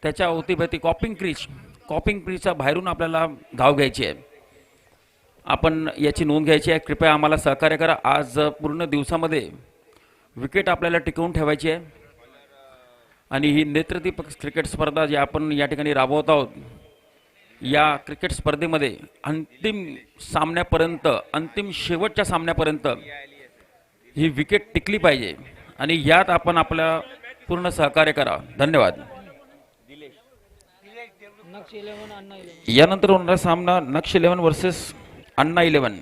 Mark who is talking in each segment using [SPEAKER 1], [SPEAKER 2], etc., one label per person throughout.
[SPEAKER 1] त्याच्या अवतीभोवती कॉपिंग क्रीजच्या बाहेरून आपल्याला धाव घ्यायची आहे. आपण याची नोंद घ्यायची आहे. कृपया आम्हाला सहकार्य करा. आज पूर्ण दिवसामध्ये विकेट आपल्याला टिकवून ठेवायची आहे आणि ही नेत्रदीपक क्रिकेट स्पर्धा जी आपण या ठिकाणी राबवत आहोत, या क्रिकेट स्पर्धेमध्ये अंतिम शेवटच्या सामन्यापर्यंत ही विकेट टिकली पाहिजे आणि यात आपण आपल्या पूर्ण सहकार्य करा. धन्यवाद. यानंतर होणारा सामना नक्ष 11 वर्सेस अन्ना 11.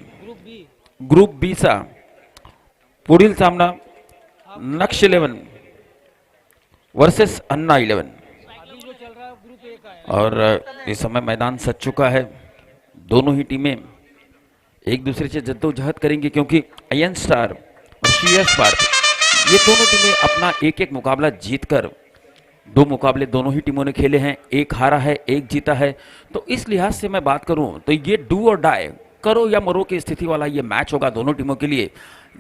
[SPEAKER 1] ग्रुप बी चा पुढील सामना नक्ष 11 वर्सेस अन्ना 11. और इस समय मैदान सज चुका है. दोनों ही टीमें एक दूसरे से जद्दोजहद करेंगी क्योंकि अयन स्टार और सीएस पार्क ये दोनों टीमें अपना एक एक मुकाबला जीतकर, 2 मुकाबले दोनों ही टीमों ने खेले हैं, एक हारा है एक जीता है. तो इस लिहाज से मैं बात करूं तो ये डू और डाई, करो या मरो की स्थिति वाला ये मैच होगा दोनों टीमों के लिए.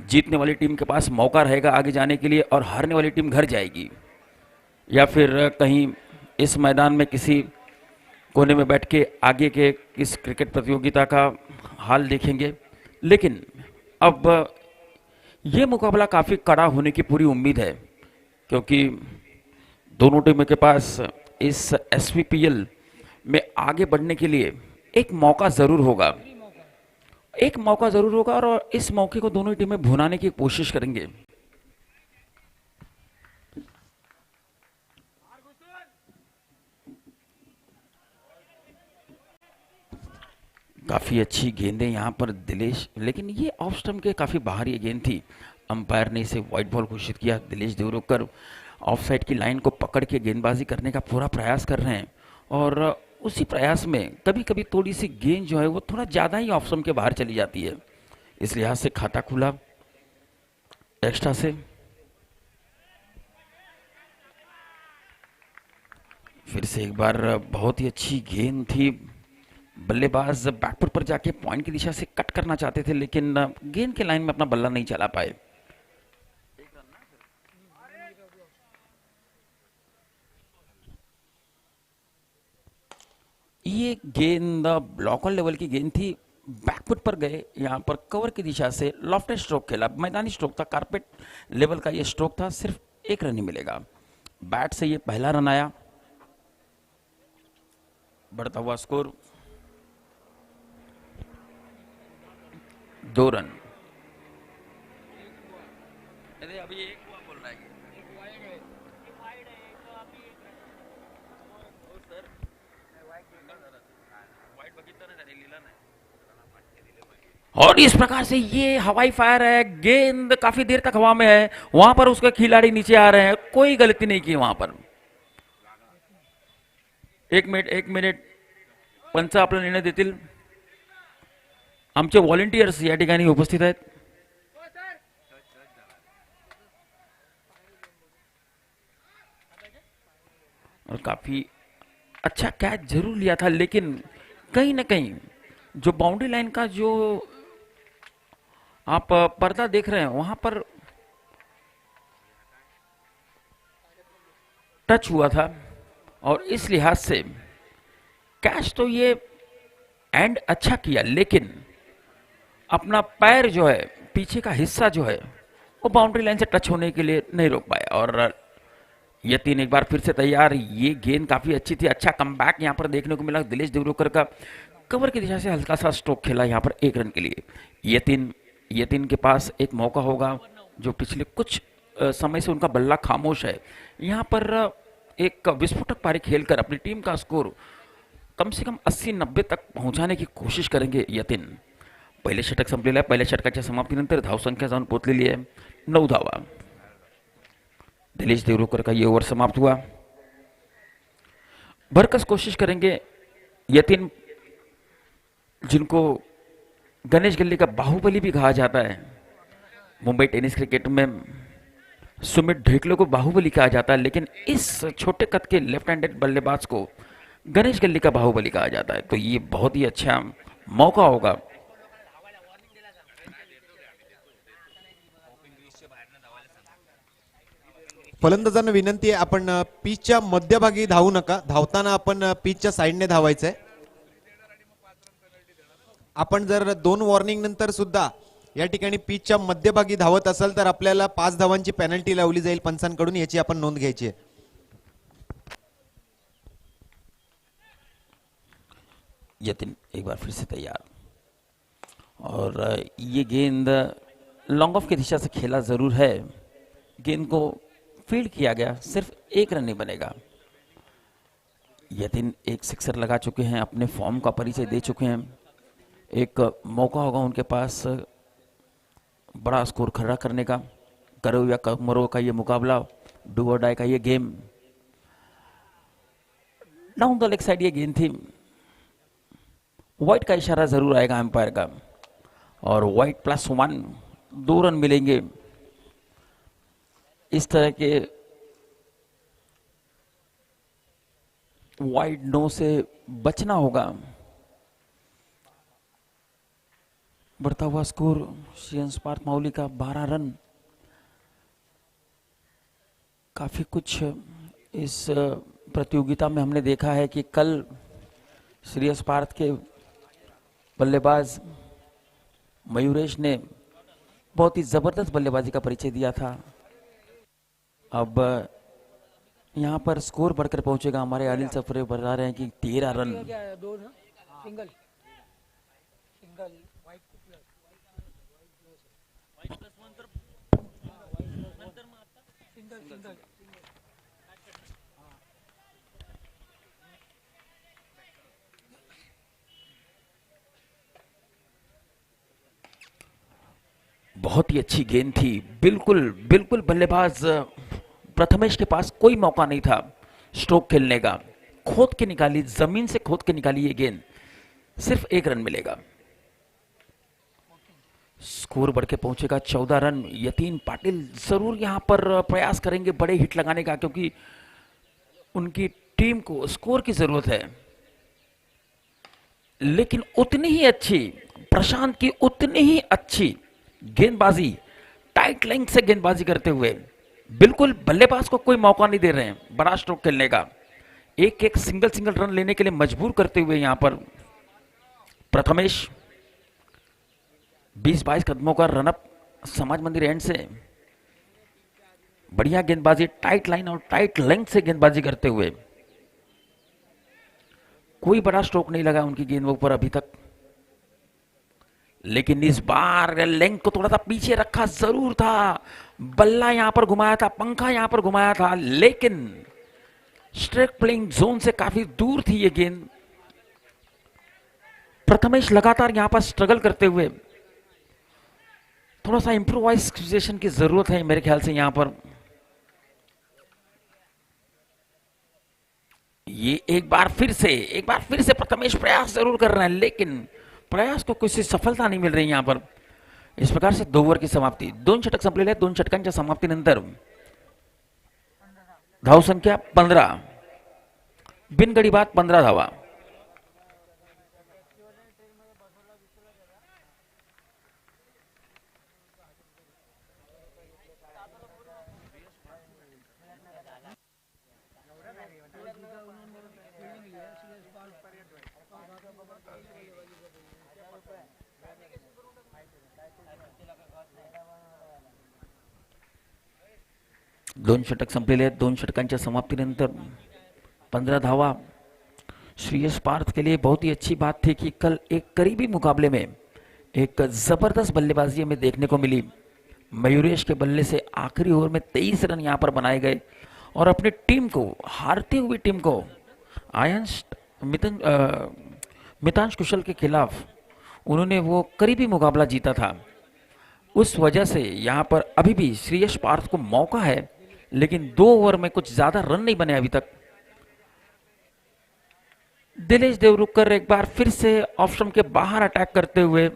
[SPEAKER 1] जीतने वाली टीम के पास मौका रहेगा आगे जाने के लिए और हारने वाली टीम घर जाएगी या फिर कहीं इस मैदान में किसी कोने में बैठ के आगे के इस क्रिकेट प्रतियोगिता का हाल देखेंगे. लेकिन अब ये मुकाबला काफ़ी कड़ा होने की पूरी उम्मीद है क्योंकि दोनों टीमों के पास इस एसवीपीएल में आगे बढ़ने के लिए एक मौका ज़रूर होगा. और इस मौके को दोनों टीमें भुनाने की कोशिश करेंगे. काफ़ी अच्छी गेंदें यहाँ पर दिलेश, लेकिन ये ऑफ स्टंप के काफ़ी बाहर ये गेंद थी. अंपायर ने इसे वाइट बॉल घोषित किया. दिलेश देवरुखकर ऑफ साइड की लाइन को पकड़ के गेंदबाजी करने का पूरा प्रयास कर रहे हैं और उसी प्रयास में कभी कभी थोड़ी सी गेंद जो है वो थोड़ा ज़्यादा ही ऑफ स्टंप के बाहर चली जाती है. इस लिहाज से खाता खुला एक्स्ट्रा से. फिर से एक बार बहुत ही अच्छी गेंद थी. बल्लेबाज बैकफुट पर जाके पॉइंट की दिशा से कट करना चाहते थे लेकिन गेंद के लाइन में अपना बल्ला नहीं चला पाए. ये गेंद ब्लॉकर लेवल की गेंद थी. बैकफुट पर गए, यहाँ पर कवर की दिशा से लॉफ्टेड स्ट्रोक खेला. मैदानी स्ट्रोक था, कारपेट लेवल का ये स्ट्रोक था. सिर्फ 1 रन ही मिलेगा. बैट से ये पहला रन आया. बढ़ता हुआ स्कोर 2 रन. अरे अभी एक हुआ बोल रहा है. और इस प्रकार से ये हवाई फायर है. गेंद काफी देर तक हवा में है. वहां पर उसके खिलाड़ी नीचे आ रहे हैं. कोई गलती नहीं की वहां पर. 1 मिनिट पंच आपला निर्णय देतील. आमचे व्हॉलंटियर्स या ठिकाणी उपस्थित आहेत. और काफी अच्छा कैच जरूर लिया था लेकिन कहीं ना कहीं जो बाउंड्री लाइन का जो आप पर्दा देख रहे हैं वहां पर टच हुआ था और इस लिहाज से कैच तो ये एंड अच्छा किया लेकिन अपना पैर जो है, पीछे का हिस्सा जो है वो बाउंड्री लाइन से टच होने के लिए नहीं रोक पाया. और यतीन एक बार फिर से तैयार. ये गेंद काफी अच्छी थी. अच्छा कमबैक यहाँ पर देखने को मिला. दिलेश देवरुखकर का कवर की दिशा से हल्का सा स्ट्रोक खेला यहाँ पर 1 रन के लिए. यतीन के पास एक मौका होगा जो पिछले कुछ समय से उनका बल्ला खामोश है. यहाँ पर एक विस्फोटक पारी खेलकर अपनी टीम का स्कोर कम से कम 80-90 तक पहुंचाने की कोशिश करेंगे यतीन. पहिले षटक संपलेलं आहे. पहिल्या षटकाच्या समाप्तीनंतर धावसंख्या जाऊन पोहोचलेली आहे 9 धावा. दिलेश देवरुखकर का ये ओवर समाप्त हुआ. भरकस कोशिश करेंगे यतीन, जिनको गणेश गल्ली का बाहुबली भी कहा जाता है. मुंबई टेनिस क्रिकेट में सुमित ढेकले को बाहुबली कहा जाता है लेकिन इस छोटे कद के लेफ्ट हैंडेड बल्लेबाज को गणेश गल्ली का बाहुबली कहा जाता है. तो ये बहुत ही अच्छा मौका होगा.
[SPEAKER 2] फलंदाजांना विनंती आहे, आपण पिचच्या मध्यभागी धावू नका. धावताना आपण पिचच्या साईडने धावायचंय. आपण जर 2 वॉर्निंग नंतर सुद्धा या ठिकाणी पिचच्या मध्यभागी धावत असाल तर आपल्याला 5 धावांची पेनल्टी लावली जाईल पंचांकडून, याची आपण नोंद घ्यायची आहे.
[SPEAKER 1] यतिन एक बार फिर से तैयार, और ये गेंद लॉन्ग ऑफ की दिशा से खेला जरूर है, गेंद को फील्ड किया गया, सिर्फ 1 रन नहीं बनेगा. यतिन एक सिक्सर लगा चुके हैं, अपने फॉर्म का परिचय दे चुके हैं. एक मौका होगा उनके पास बड़ा स्कोर खड़ा करने का. करो या मरो का ये मुकाबला, डू और डाई का ये game. Down the leg side ये गेंद थी, व्हाइट का इशारा जरूर आएगा अंपायर का, और व्हाइट +1, 2 रन मिलेंगे. इस तरह के वाइड नो से बचना होगा. बढ़ता हुआ स्कोर सीएस पार्थ माउली का 12 रन. काफी कुछ इस प्रतियोगिता में हमने देखा है कि कल श्रेयस पार्थ के बल्लेबाज मयूरेश ने बहुत ही जबरदस्त बल्लेबाजी का परिचय दिया था. अब यहाँ पर स्कोर बढ़कर पहुंचेगा. हमारे अनिल सफरे बता रहे हैं कि 13 रन. बहुत ही अच्छी गेंद थी. बिल्कुल बिल्कुल बल्लेबाज प्रथमेश के पास कोई मौका नहीं था स्ट्रोक खेलने का. खोद के निकाली, जमीन से खोद के निकाली ये गेंद, सिर्फ 1 रन मिलेगा. स्कोर बढ़ के पहुंचेगा 14 रन. यतीन पाटिल जरूर यहां पर प्रयास करेंगे बड़े हिट लगाने का, क्योंकि उनकी टीम को स्कोर की जरूरत है. लेकिन उतनी ही अच्छी प्रशांत की, उतनी ही अच्छी गेंदबाजी, टाइट लेंथ से गेंदबाजी करते हुए, बिल्कुल बल्लेबाज को कोई मौका नहीं दे रहे हैं बड़ा स्ट्रोक खेलने का. एक सिंगल रन लेने के लिए मजबूर करते हुए यहां पर प्रथमेश 20-22 कदमों का रनअप समाज मंदिर एंड से. बढ़िया गेंदबाजी, टाइट लाइन और टाइट लेंथ से गेंदबाजी करते हुए. कोई बड़ा स्ट्रोक नहीं लगा उनकी गेंदों पर अभी तक, लेकिन इस बार लेंथ को थोड़ा सा पीछे रखा जरूर था. बल्ला यहां पर घुमाया था, पंखा यहां पर घुमाया था, लेकिन स्ट्राइक प्लेइंग जोन से काफी दूर थी ये गेंद. प्रथमेश लगातार यहां पर स्ट्रगल करते हुए, थोड़ा सा इंप्रोवाइजेशन की जरूरत है मेरे ख्याल से यहां पर. ये एक बार फिर से प्रथमेश प्रयास जरूर कर रहे हैं, लेकिन प्रयास को किसी सफलता नहीं मिल रही यहां पर. इस प्रकार से 2 ओव्हर की समाप्ती. 2 षटक संपलेले आहेत. 2 षटकांच्या समाप्तीनंतर धावसंख्या 15, बिनगडी बाद 15 धावा. दोन षटक संपलेले आहेत. 2 षटकांच्या समाप्तीनंतर 15 धावा. श्रेयस पार्थ के लिए बहुत ही अच्छी बात थी कि कल एक करीबी मुकाबले में एक जबरदस्त बल्लेबाजी हमें देखने को मिली. मयूरेश के बल्ले से आखिरी ओवर में 23 रन यहां पर बनाए गए, और अपनी टीम को, हारती हुई टीम को, मितांश कुशल के खिलाफ उन्होंने वो करीबी मुकाबला जीता था. उस वजह से यहां पर अभी भी श्रेयस पार्थ को मौका है, लेकिन 2 ओवर में कुछ ज्यादा रन नहीं बने अभी तक. दिनेश देवरुखकर एक बार फिर से ऑफ के बाहर अटैक करते हुए,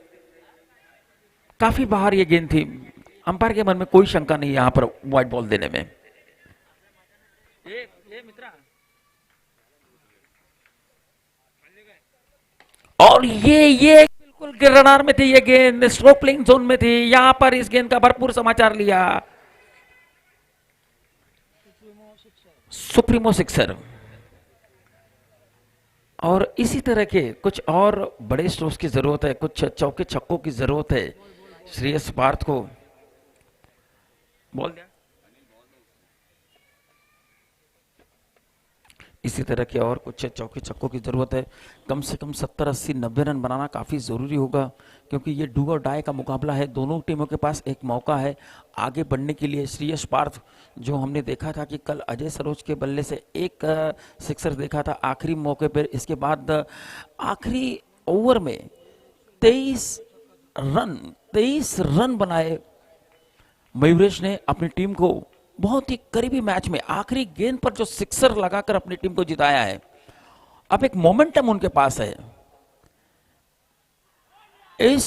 [SPEAKER 1] काफी बाहर ये गेंद थी. अंपायर के मन में कोई शंका नहीं यहां पर व्हाइट बॉल देने में. और ये बिल्कुल गिरनार में थी ये गेंद, स्ट्रोक प्लेइंग जोन में थी. यहां पर इस गेंद का भरपूर समाचार लिया. Supremo sixer. और इसी तरह के कुछ और बड़े स्ट्रोक्स की जरूरत है, कुछ चौके छक्कों की जरूरत है श्रेयस पार्थ को। बोल दिया। इसी तरह के और कुछ चौके छक्कों की जरूरत है। कम से कम 70, 80, 90 रन बनाना काफी जरूरी होगा, क्योंकि ये डू और डाई का मुकाबला है। दोनों टीमों के पास एक मौका है आगे बढ़ने के लिए। श्रेयस पार्थ, जो हमने देखा था कि कल अजय सरोज के बल्ले से एक सिक्सर देखा था आखिरी मौके पर, इसके बाद आखिरी ओवर में 23 रन बनाए मयूरेश ने अपनी टीम को। बहुत ही करीबी मैच में आखिरी गेंद पर जो सिक्सर लगाकर अपनी टीम को जिताया है। अब एक मोमेंटम उनके पास है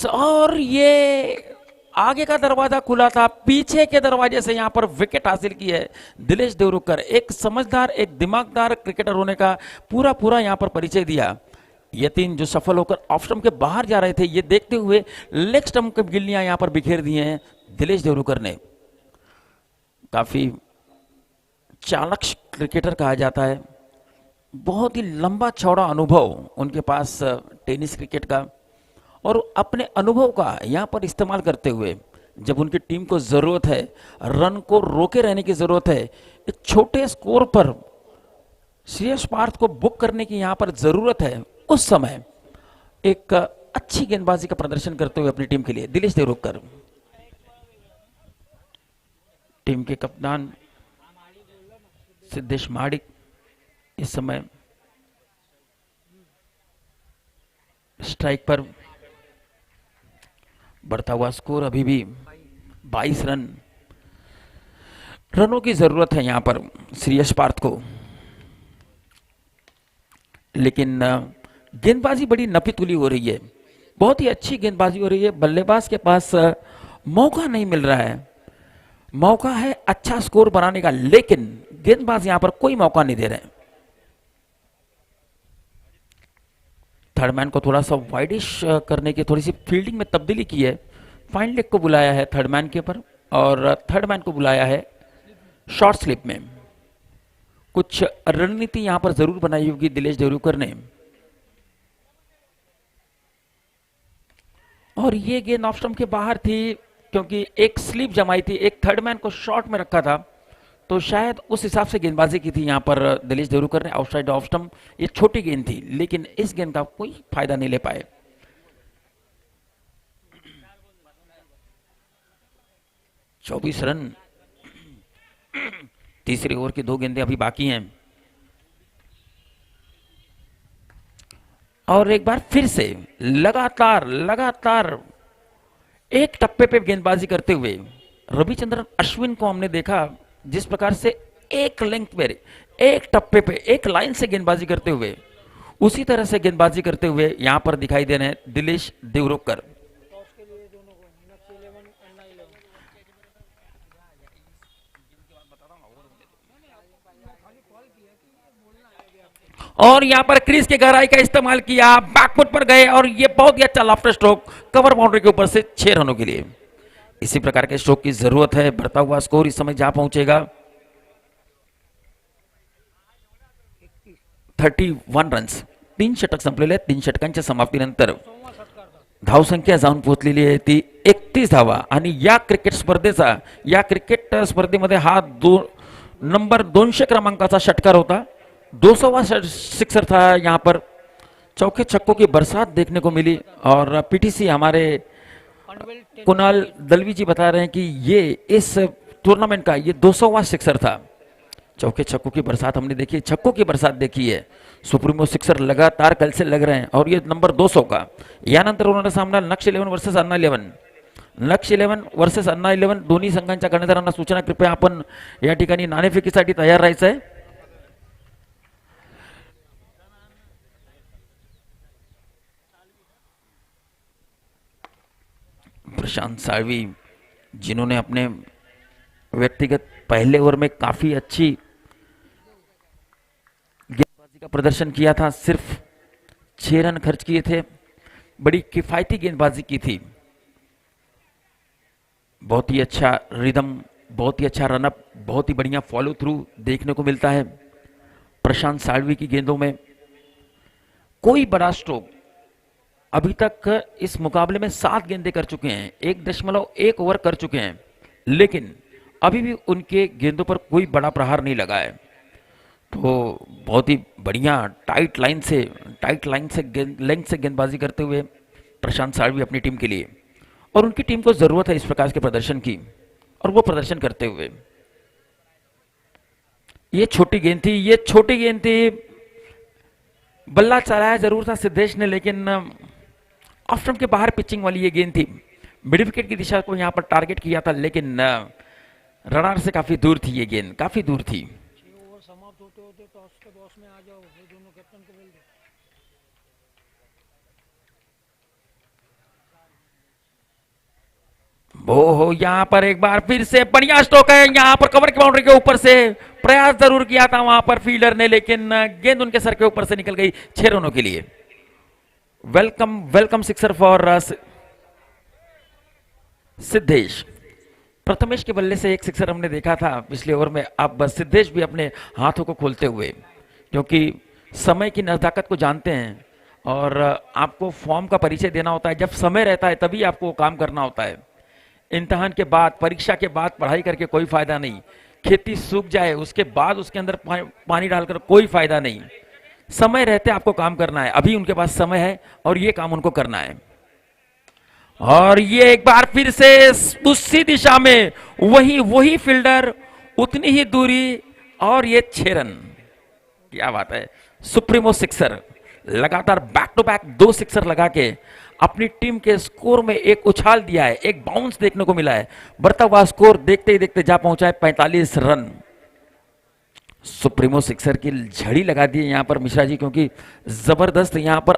[SPEAKER 1] और ये आगे का दरवाजा खुला था, पीछे के दरवाजे से यहां पर विकेट हासिल की है दिलेश देवरुखकर। एक समझदार, एक दिमागदार क्रिकेटर होने का पूरा यहां पर परिचय दिया। ये तीन जो सफल होकर ऑफ स्टंप के बाहर जा रहे थे, ये देखते हुए लेग स्टंप की गिल्लियां यहां पर बिखेर दी हैं दिलेश देवरुखकर ने। काफी चालाक क्रिकेटर कहा जाता है। बहुत ही लंबा चौड़ा अनुभव उनके पास टेनिस क्रिकेट का, और अपने अनुभव का यहां पर इस्तेमाल करते हुए जब उनकी टीम को जरूरत है, रन को रोके रहने की जरूरत है, एक छोटे स्कोर पर श्रेयस पार्थ को बुक करने की यहां पर जरूरत है, उस समय एक अच्छी गेंदबाजी का प्रदर्शन करते हुए अपनी टीम के लिए दिलेश देवरुखकर। टीम के कप्तान सिद्धेश महाडिक इस समय स्ट्राइक पर। बढ़ता हुआ स्कोर अभी भी 22 रनों की जरूरत है यहां पर श्रेयस पार्थ को। लेकिन गेंदबाजी बड़ी नपी तुली हो रही है, बहुत ही अच्छी गेंदबाजी हो रही है। बल्लेबाज के पास मौका नहीं मिल रहा है। मौका है अच्छा स्कोर बनाने का, लेकिन गेंदबाज यहां पर कोई मौका नहीं दे रहे। थर्ड मैन को थोड़ा सा वाइडिश करने की थोड़ी सी फील्डिंग में तब्दीली की है। फाइन लेग को बुलाया है थर्ड मैन के ऊपर, और थर्ड मैन को बुलाया है शॉर्ट स्लिप में। कुछ रणनीति यहां पर जरूर बनाई होगी दिलेश देवरुखकर ने। और ये गेंद ऑफ स्टंप के बाहर थी, क्योंकि एक स्लिप जमाई थी, एक थर्ड मैन को शॉर्ट में रखा था, तो शायद उस हिसाब से गेंदबाजी की थी यहां पर दिलेश देवरुखकर ने आउटसाइड ऑफ स्टंप। ये छोटी गेंद थी, लेकिन इस गेंद का कोई फायदा नहीं ले पाए। चौबीस रन, तीसरे ओवर की 2 गेंदें अभी बाकी हैं। और एक बार फिर से लगातार एक टप्पे पे गेंदबाजी करते हुए रविचंद्रन अश्विन को हमने देखा, जिस प्रकार से एक लेंथ पे, एक टप्पे पे, एक लाइन से गेंदबाजी करते हुए, उसी तरह से गेंदबाजी करते हुए यहां पर दिखाई दे रहे हैं दिलेश देवरुखकर। और यहां पर क्रीज के गहराई का इस्तेमाल किया, बैकफुट पर गए, और ये बहुत ही अच्छा लाफ्टर स्ट्रोक कवर बाउंड्री के ऊपर से 6 रनों के लिए। इसी प्रकार के स्ट्रोक की जरूरत है। बढ़ता हुआ स्कोर इस समय जहां पहुंचेगा 31 रन्स। 3 षटक संपलेले, 3 षटकांच्या समाप्तीनंतर धावसंख्या जाऊन पोहोचलेली आहे ती 31 धावा। आणि या क्रिकेट स्पर्धेमध्ये हा नंबर 200 क्रमांकाचा षटकार होता। 200वां सिक्सर था। यहां पर चौके छक्कों की बरसात देखने को मिली, और पीटीसी हमारे कुणाल दलवी जी बता रहे हैं कि ये इस टूर्नामेंट का ये 200वां सिक्सर था। चौके छक्कों की बरसात हमने देखी, छक्कों की बरसात देखी है। सुप्रीमो सिक्सर लगातार कल से लग रहे हैं, और ये नंबर 200 का। यानंतर होणारा सामना लक्ष्य 11 वर्सेस अन्ना 11, लक्ष्य 11 वर्सेस अन्ना 11। दोन्ही संघांच्या कर्णधारांना सूचना, कृपया आपण या ठिकाणी नाणेफेकीसाठी तयार राहायचं आहे। प्रशांत साळवी, जिन्होंने अपने व्यक्तिगत पहले ओवर में काफी अच्छी गेंदबाजी का प्रदर्शन किया था, सिर्फ 6 रन खर्च किए थे, बड़ी किफायती गेंदबाजी की थी। बहुत ही अच्छा रिदम बहुत ही अच्छा रनअप, बहुत ही बढ़िया फॉलो थ्रू देखने को मिलता है प्रशांत साळवी की गेंदों में। कोई बड़ा स्ट्रोक अभी तक इस मुकाबले में 7 गेंदें कर चुके हैं, 1.1 ओवर कर चुके हैं, लेकिन अभी भी उनके गेंदों पर कोई बड़ा प्रहार नहीं लगा है। तो बहुत ही बढ़िया टाइट लाइन से लेंथ से गेंदबाजी करते हुए प्रशांत साळवी अपनी टीम के लिए, और उनकी टीम को जरूरत है इस प्रकार के प्रदर्शन की, और वो प्रदर्शन करते हुए। ये छोटी गेंद थी, बल्ला चलाया जरूर था सिद्धेश ने, लेकिन ऑफ स्टंप के बाहर पिचिंग वाली ये गेंद थी। मिड विकेट की दिशा को यहां पर टारगेट किया था, लेकिन रडार से काफी दूर थी ये गेंद, काफी दूर थी।
[SPEAKER 3] ओवर समाप्त होते होते टॉस के बॉक्स में आ जाओ, ये दोनों कैप्टन को बोल दो।
[SPEAKER 1] वो हो, यहाँ पर एक बार फिर से बढ़िया स्ट्रोक है, यहाँ पर कवर की बाउंड्री के ऊपर से प्रयास जरूर किया था वहां पर फील्डर ने, लेकिन गेंद उनके सर के ऊपर से निकल गई 6 रनों के लिए। Welcome sixer for Siddhesh. Prathamesh के बल्ले से एक सिक्सर हमने देखा था पिछले ओवर में, अब सिद्धेश भी अपने हाथों को खोलते हुए, क्योंकि समय की नजाकत को जानते हैं और आपको फॉर्म का परिचय देना होता है। जब समय रहता है तभी आपको काम करना होता है। इम्तिहान के बाद, परीक्षा के बाद पढ़ाई करके कोई फायदा नहीं, खेती सूख जाए उसके बाद उसके अंदर पानी डालकर कोई फायदा नहीं। समय रहते आपको काम करना है, अभी उनके पास समय है और ये काम उनको करना है। और ये एक बार फिर से उसी दिशा में वही फील्डर, उतनी ही दूरी, और ये 6 रन। क्या बात है, सुप्रीमो सिक्सर, लगातार बैक टू बैक 2 सिक्सर लगा के अपनी टीम के स्कोर में एक उछाल दिया है, एक बाउंस देखने को मिला है। बढ़ता हुआ स्कोर देखते ही देखते जा पहुंचा है 45 रन। सुप्रीमो सिक्सर की झड़ी लगा दी है यहां पर मिश्रा जी, क्योंकि जबरदस्त यहां पर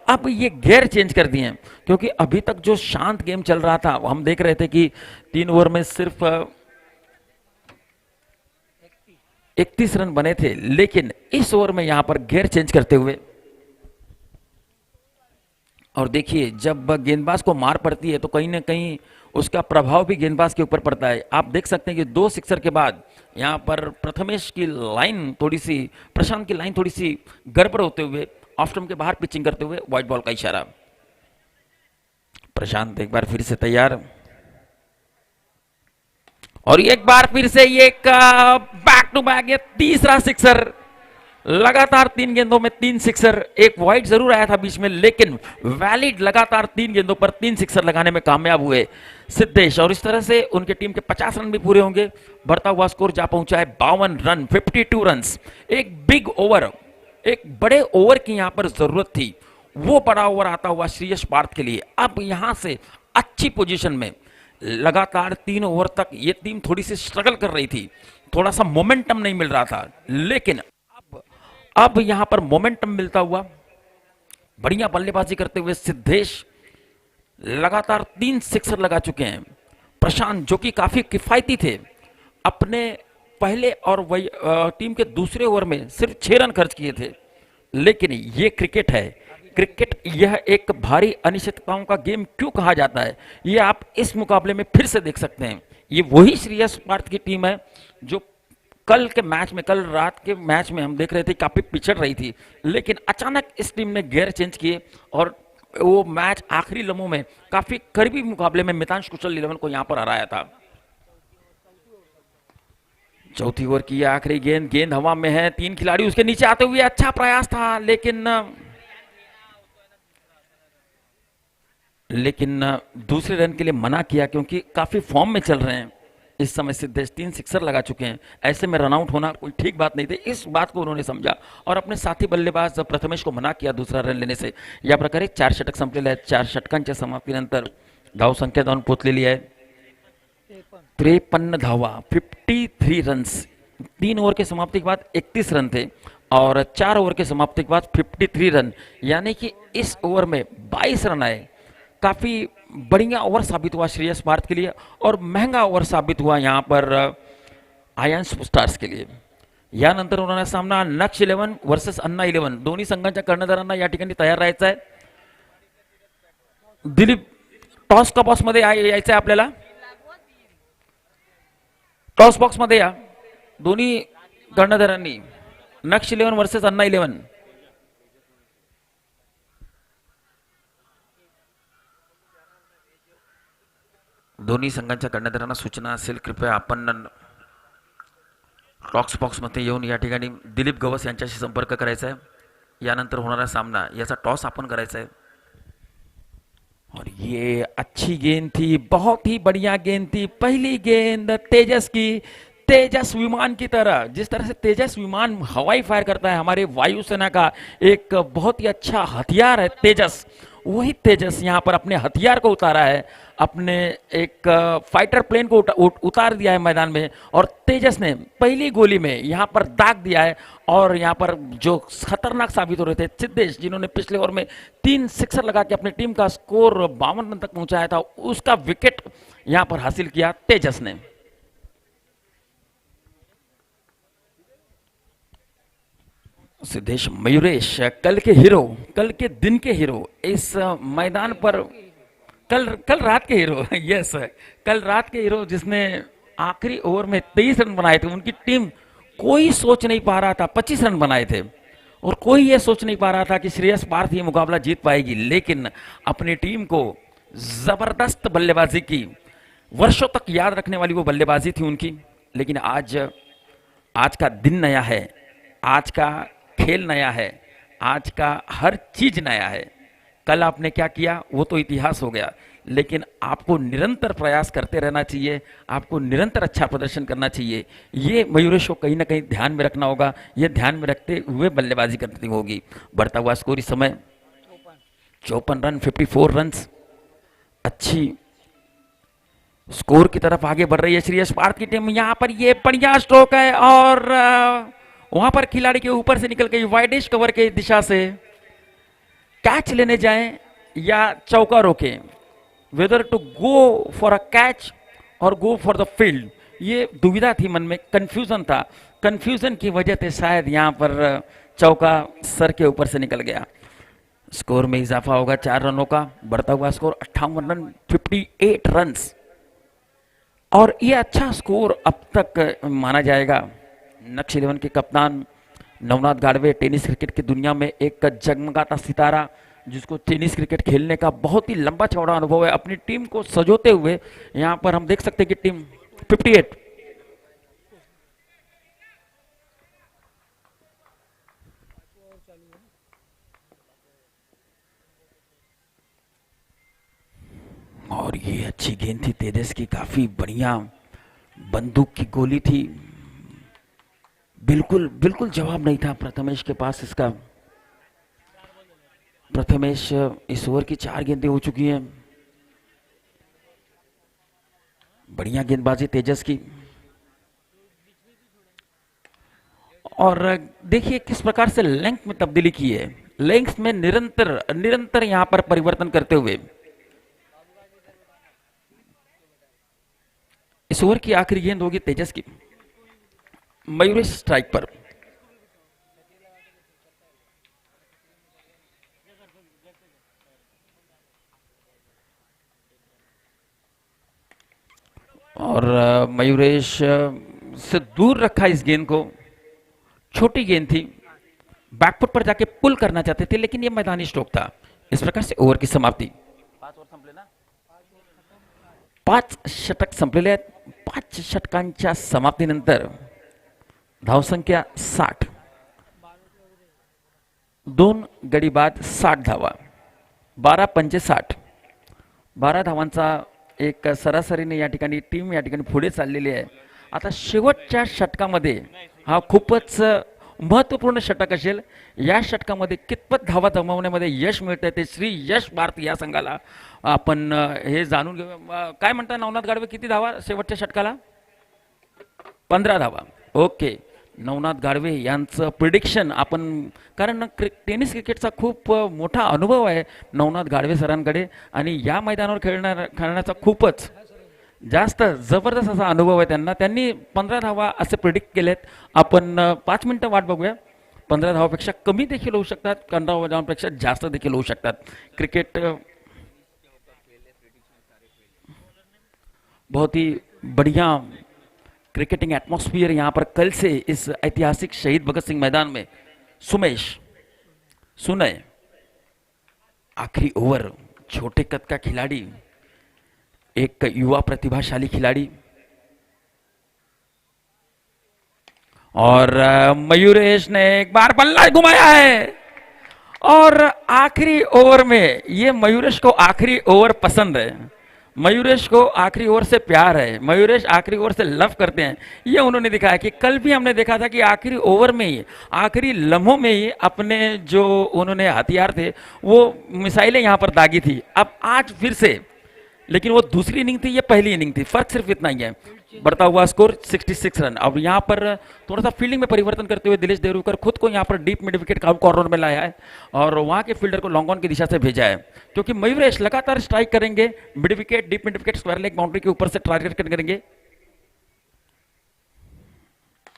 [SPEAKER 1] अब ये गेयर चेंज कर दिए हैं, क्योंकि अभी तक जो शांत गेम चल रहा था, हम देख रहे थे कि 3 ओवर में सिर्फ 31 रन बने थे, लेकिन इस ओवर में यहां पर गेयर चेंज करते हुए, और देखिए जब गेंदबाज को मार पड़ती है तो कहीं ना कहीं उसका प्रभाव भी गेंदबाज के ऊपर पड़ता है। आप देख सकते हैं कि 2 सिक्सर के बाद यहां पर प्रथमेश की लाइन थोड़ी सी, प्रशांत की लाइन थोड़ी सी गड़बड़ होते हुए, ऑफ स्टंप के बाहर पिचिंग करते हुए व्हाइट बॉल का इशारा। प्रशांत एक बार फिर से तैयार, और एक बार फिर से ये बैक टू बैक ये तीसरा सिक्सर, लगातार 3 गेंदों में 3 सिक्सर। एक वाइड जरूर आया था बीच में, लेकिन वैलिड लगातार 3 गेंदों पर 3 सिक्सर लगाने में कामयाब हुए सिद्धेश, और इस तरह से उनके टीम के 50 रन भी पूरे होंगे। बढ़ता हुआ स्कोर जा पहुंचा है 52 रन, 52 रन्स। एक बिग ओवर, एक बड़े ओवर की यहां पर जरूरत थी, वो बड़ा ओवर आता हुआ श्रेयस पार्थ के लिए। अब यहां से अच्छी पोजीशन में, लगातार 3 ओवर तक ये टीम थोड़ी सी स्ट्रगल कर रही थी, थोड़ा सा मोमेंटम नहीं मिल रहा था, लेकिन अब यहां पर मोमेंटम मिलता हुआ, बढ़िया बल्लेबाजी करते हुए सिद्धेश लगातार 3 सिक्सर लगा चुके हैं। प्रशांत जो कि काफी किफायती थे, अपने पहले और वही टीम के दूसरे ओवर में सिर्फ 6 रन खर्च किए थे, लेकिन ये क्रिकेट है। क्रिकेट यह एक भारी अनिश्चितताओं का गेम क्यों कहा जाता है, ये आप इस मुकाबले में फिर से देख सकते हैं। ये वही श्रेयस पार्थ की टीम है जो कल रात के मैच में हम देख रहे थे काफी पिछड़ रही थी, लेकिन अचानक इस टीम ने गियर चेंज किए और वो मैच आखिरी लम्हों में काफी करीबी मुकाबले में मितांश कुशल 11 को यहां पर हराया था। चौथी ओवर की आखिरी गेंद हवा में है, 3 खिलाड़ी उसके नीचे आते हुए, अच्छा प्रयास था, लेकिन दूसरे रन के लिए मना किया, क्योंकि काफी फॉर्म में चल रहे हैं इस समय सिद्धेश। 3 सिक्सर लगा चुके हैं, ऐसे में रनआउट होना कोई ठीक बात नहीं थी। इस बात को उन्होंने समझा और अपने साथी बल्लेबाज प्रथमेश को मना किया दूसरा रन लेने से। या प्रकारे 4 षटक संपलेले आहेत। 4 षटकांच्या समाप्तीनंतर धावसंख्या जाऊन पोचलेली आहे 53 धावा, 53 रन्स। 3 ओवर के समाप्ति के बाद 31 रन थे और 4 ओवर के समाप्ति के बाद 53 रन, यानी कि इस ओवर में 22 रन आए। काफी बढ़िया ओवर साबित हुआ श्रेयस पार्थ के लिए और महंगा ओवर साबित हुआ यहां पर आयन सुपरस्टार्स के लिए। यानंतर उन्होंने सामना नक्ष 11 वर्सेस अन्ना 11 दोन्ही संघांच्या कर्णधारांना या ठिकाणी तयार राहायचं आहे। दिलीप टॉस का बॉस मध्ये यायचं आहे आपल्याला। टॉस बॉक्स मध्ये या दोन्ही कर्णधारांनी. नक्ष 11 वर्सेस अन्ना 11. दोन्ही संघांच्या कर्णधारांना सूचना असेल, कृपया आपण टॉक्स बॉक्समध्ये येऊन या ठिकाणी दिलीप गवस यांच्याशी संपर्क करायचा आहे. यानंतर होणारा सामना याचा टॉस आपण करायचा है. और ये अच्छी गेंद थी, बहुत ही बढ़िया गेंद थी. पहली गेंद तेजस की, तेजस विमान की तरह. जिस तरह से तेजस विमान हवाई फायर करता है, हमारे वायुसेना का एक बहुत ही अच्छा हथियार है तेजस. वही तेजस यहाँ पर अपने हथियार को उतारा है, अपने एक फाइटर प्लेन को उतार दिया है मैदान में. और तेजस ने पहली गोली में यहाँ पर दाग दिया है. और यहाँ पर जो खतरनाक साबित हो रहे थे सिद्धेश, जिन्होंने पिछले ओवर में 3 सिक्सर लगा के अपनी टीम का स्कोर 52 रन तक पहुंचाया था, उसका विकेट यहाँ पर हासिल किया तेजस ने. सिद्धेश मयूरेश कल के हीरो, कल के दिन के हीरो, इस मैदान पर कल रात के हीरो. यस, कल रात के हीरो जिसने आखिरी ओवर में 23 रन बनाए थे. उनकी टीम, कोई सोच नहीं पा रहा था, 25 रन बनाए थे, और कोई ये सोच नहीं पा रहा था कि श्रेयस पार्थ ये मुकाबला जीत पाएगी. लेकिन अपनी टीम को जबरदस्त बल्लेबाजी की, वर्षों तक याद रखने वाली वो बल्लेबाजी थी उनकी. लेकिन आज का दिन नया है, आज का खेल नया है, आज का हर चीज नया है. कल आपने क्या किया वो तो इतिहास हो गया, लेकिन आपको निरंतर प्रयास करते रहना चाहिए, आपको निरंतर अच्छा प्रदर्शन करना चाहिए. ये मयूरेश को कहीं ना कहीं ध्यान में रखना होगा. ये ध्यान में रखते हुए बल्लेबाजी करनी होगी. बढ़ता हुआ स्कोर इस समय 54 रन, 54 रन. अच्छी स्कोर की तरफ आगे बढ़ रही है श्रेयस पार्थ की टीम. यहां पर ये बढ़िया स्ट्रोक है, और वहां पर खिलाड़ी के ऊपर से निकल के वाइडिश कवर के दिशा से कैच लेने जाएं या चौका रोकें. Whether to go for a catch और गो फॉर द फील्ड, ये दुविधा थी मन में, कंफ्यूजन था. कंफ्यूजन की वजह से शायद यहां पर चौका सर के ऊपर से निकल गया. स्कोर में इजाफा होगा 4 रनों का. बढ़ता हुआ स्कोर 58 रन, 58 रन. और ये अच्छा स्कोर अब तक माना जाएगा. नक्श 11 के कप्तान नवनाथ गाड़वे, टेनिस क्रिकेट की दुनिया में एक जगमगाता सितारा, जिसको टेनिस क्रिकेट खेलने का बहुत ही लंबा चौड़ा अनुभव है. अपनी टीम को सजोते हुए यहां पर हम देख सकते हैं कि टीम 58. और ये अच्छी गेंद थी तेजस की, काफी बढ़िया बंदूक की गोली थी. बिल्कुल जवाब नहीं था प्रथमेश के पास इसका. प्रथमेश इस ओवर की 4 गेंदें हो चुकी हैं. बढ़िया गेंदबाजी तेजस की. और देखिए किस प्रकार से लेंथ में तब्दीली की है, लेंथ में निरंतर यहां पर परिवर्तन करते हुए. इस ओवर की आखिरी गेंद होगी तेजस की. मयूरेश स्ट्राइक पर. और मयूरेश से दूर रखा इस गेंद को. छोटी गेंद थी, बैकफुट पर जाके पुल करना चाहते थे, लेकिन यह मैदानी स्ट्रोक था. इस प्रकार से ओव्हर की समाप्ती. 5 षटक संपलेले आहेत. 5 षटकांच्या समाप्तीनंतर धावसंख्या 60. 2 गडी बाद 60 धावा. 12 पंचे 60. 12 धावांचा एक सरासरीने या ठिकाणी टीम या ठिकाणी पुढे चाललेली आहे. आता शेवटच्या षटकामध्ये हा खूपच महत्त्वपूर्ण षटक असेल. या षटकामध्ये कितपत धावा जमवण्यामध्ये यश मिळतंय ते श्री यश भारत या संघाला आपण हे जाणून घेऊया. काय म्हणता नवनाथ गाडवे, किती धावा शेवटच्या षटकाला? 15 धावा. ओके, नवनाथ गाडवे यांचं प्रिडिक्शन आपण, कारण टेनिस क्रिकेटचा खूप मोठा अनुभव आहे नवनाथ गाडवे सरांकडे, आणि या मैदानावर खेळण्याचा खूपच जास्त जबरदस्त असा अनुभव आहे त्यांना. त्यांनी 15 धावा असे प्रिडिक्ट केलेत. आपण 5 मिनिटं वाट बघूया. 15 धावापेक्षा कमी देखील होऊ शकतात, 15 धावांपेक्षा जास्त देखील होऊ शकतात. क्रिकेट बहुत ही बढ़िया क्रिकेटिंग एटमॉस्फेयर यहां पर कल से इस ऐतिहासिक शहीद भगत सिंह मैदान में। सुमेश सुनय, आखिरी ओवर, छोटे कद का खिलाड़ी, एक युवा प्रतिभाशाली खिलाड़ी, और मयूरेश ने एक बार बल्ला घुमाया है। और आखिरी ओवर में, ये मयूरेश को आखिरी ओवर पसंद है, मयूरेश को आखिरी ओवर से प्यार है, मयूरेश आखिरी ओवर से लव करते हैं। ये उन्होंने दिखाया कि कल भी हमने देखा था कि आखिरी ओवर में ही, आखिरी लम्हों में ही अपने जो उन्होंने हथियार थे वो मिसाइलें यहां पर दागी थी। अब आज फिर से, लेकिन वो दूसरी इनिंग थी, ये पहली इनिंग थी, फर्क सिर्फ इतना ही है। बढ़ता हुआ स्कोर 66 रन। अब यहाँ पर थोड़ा सा फील्डिंग में परिवर्तन करते हुए दिनेश देवरूकर खुद को यहाँ पर डीप मिड विकेट कॉर्नर में लाया है और वहाँ के फील्डर को लॉन्ग ऑन की दिशा से भेजा है, क्योंकि मयूरेश लगातार स्ट्राइक करेंगे, mid wicket, deep mid wicket, square leg boundary के ऊपर से टारगेट करेंगे।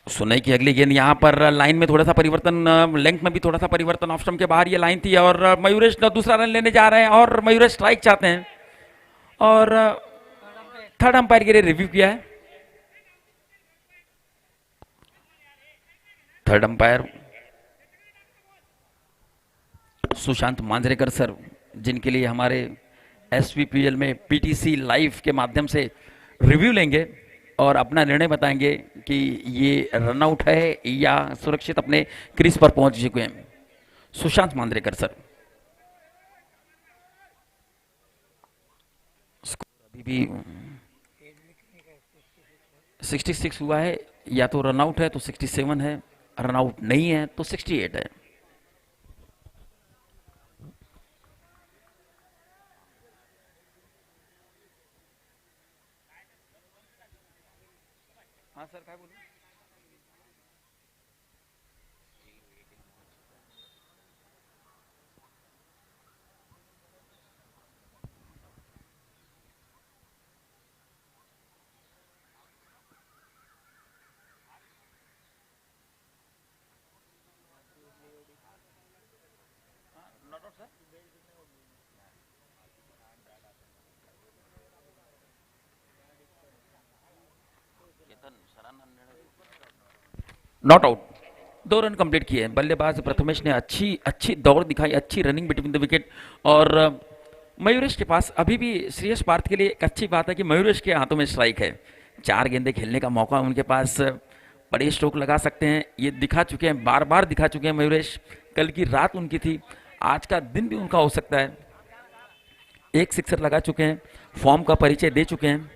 [SPEAKER 1] सुनई की अगली गेंद, यहाँ पर लाइन में थोड़ा सा परिवर्तन, लेंथ में भी थोड़ा सा परिवर्तन, ऑफ स्टंप के बाहर ये लाइन थी और मयूरेश दूसरा रन लेने जा रहे हैं और मयूरेश स्ट्राइक चाहते हैं और थर्ड अंपायर के लिए रिव्यू किया है। Third umpire Sushant Manjrekar sir, जिनके लिए हमारे एसवीपीएल में पीटीसी लाइव के माध्यम से रिव्यू लेंगे और अपना निर्णय बताएंगे कि ये रनआउट है या सुरक्षित अपने क्रीज पर पहुंच चुके हैं। सुशांत मांजरेकर सर। स्कोर अभी भी 66 हुआ है, या तो रनआउट है तो 67 है, रनआउट नहीं है तो 68 है। हाँ सर, क्या बोलूं? नॉट आउट, 2 रन कंप्लीट किए। बल्लेबाज प्रथमेश ने अच्छी दौड़ दिखाई, अच्छी रनिंग बिटवीन द विकेट और मयूरेश के पास अभी भी, श्रेयस पार्थ के लिए एक अच्छी बात है कि मयूरेश के हाथों में स्ट्राइक है, 4 गेंदे खेलने का मौका उनके पास, बड़े स्ट्रोक लगा सकते हैं, ये दिखा चुके हैं, बार बार दिखा चुके हैं मयूरेश। कल की रात उनकी थी, आज का दिन भी उनका हो सकता है। एक सिक्सर लगा चुके हैं, फॉर्म का परिचय दे चुके हैं।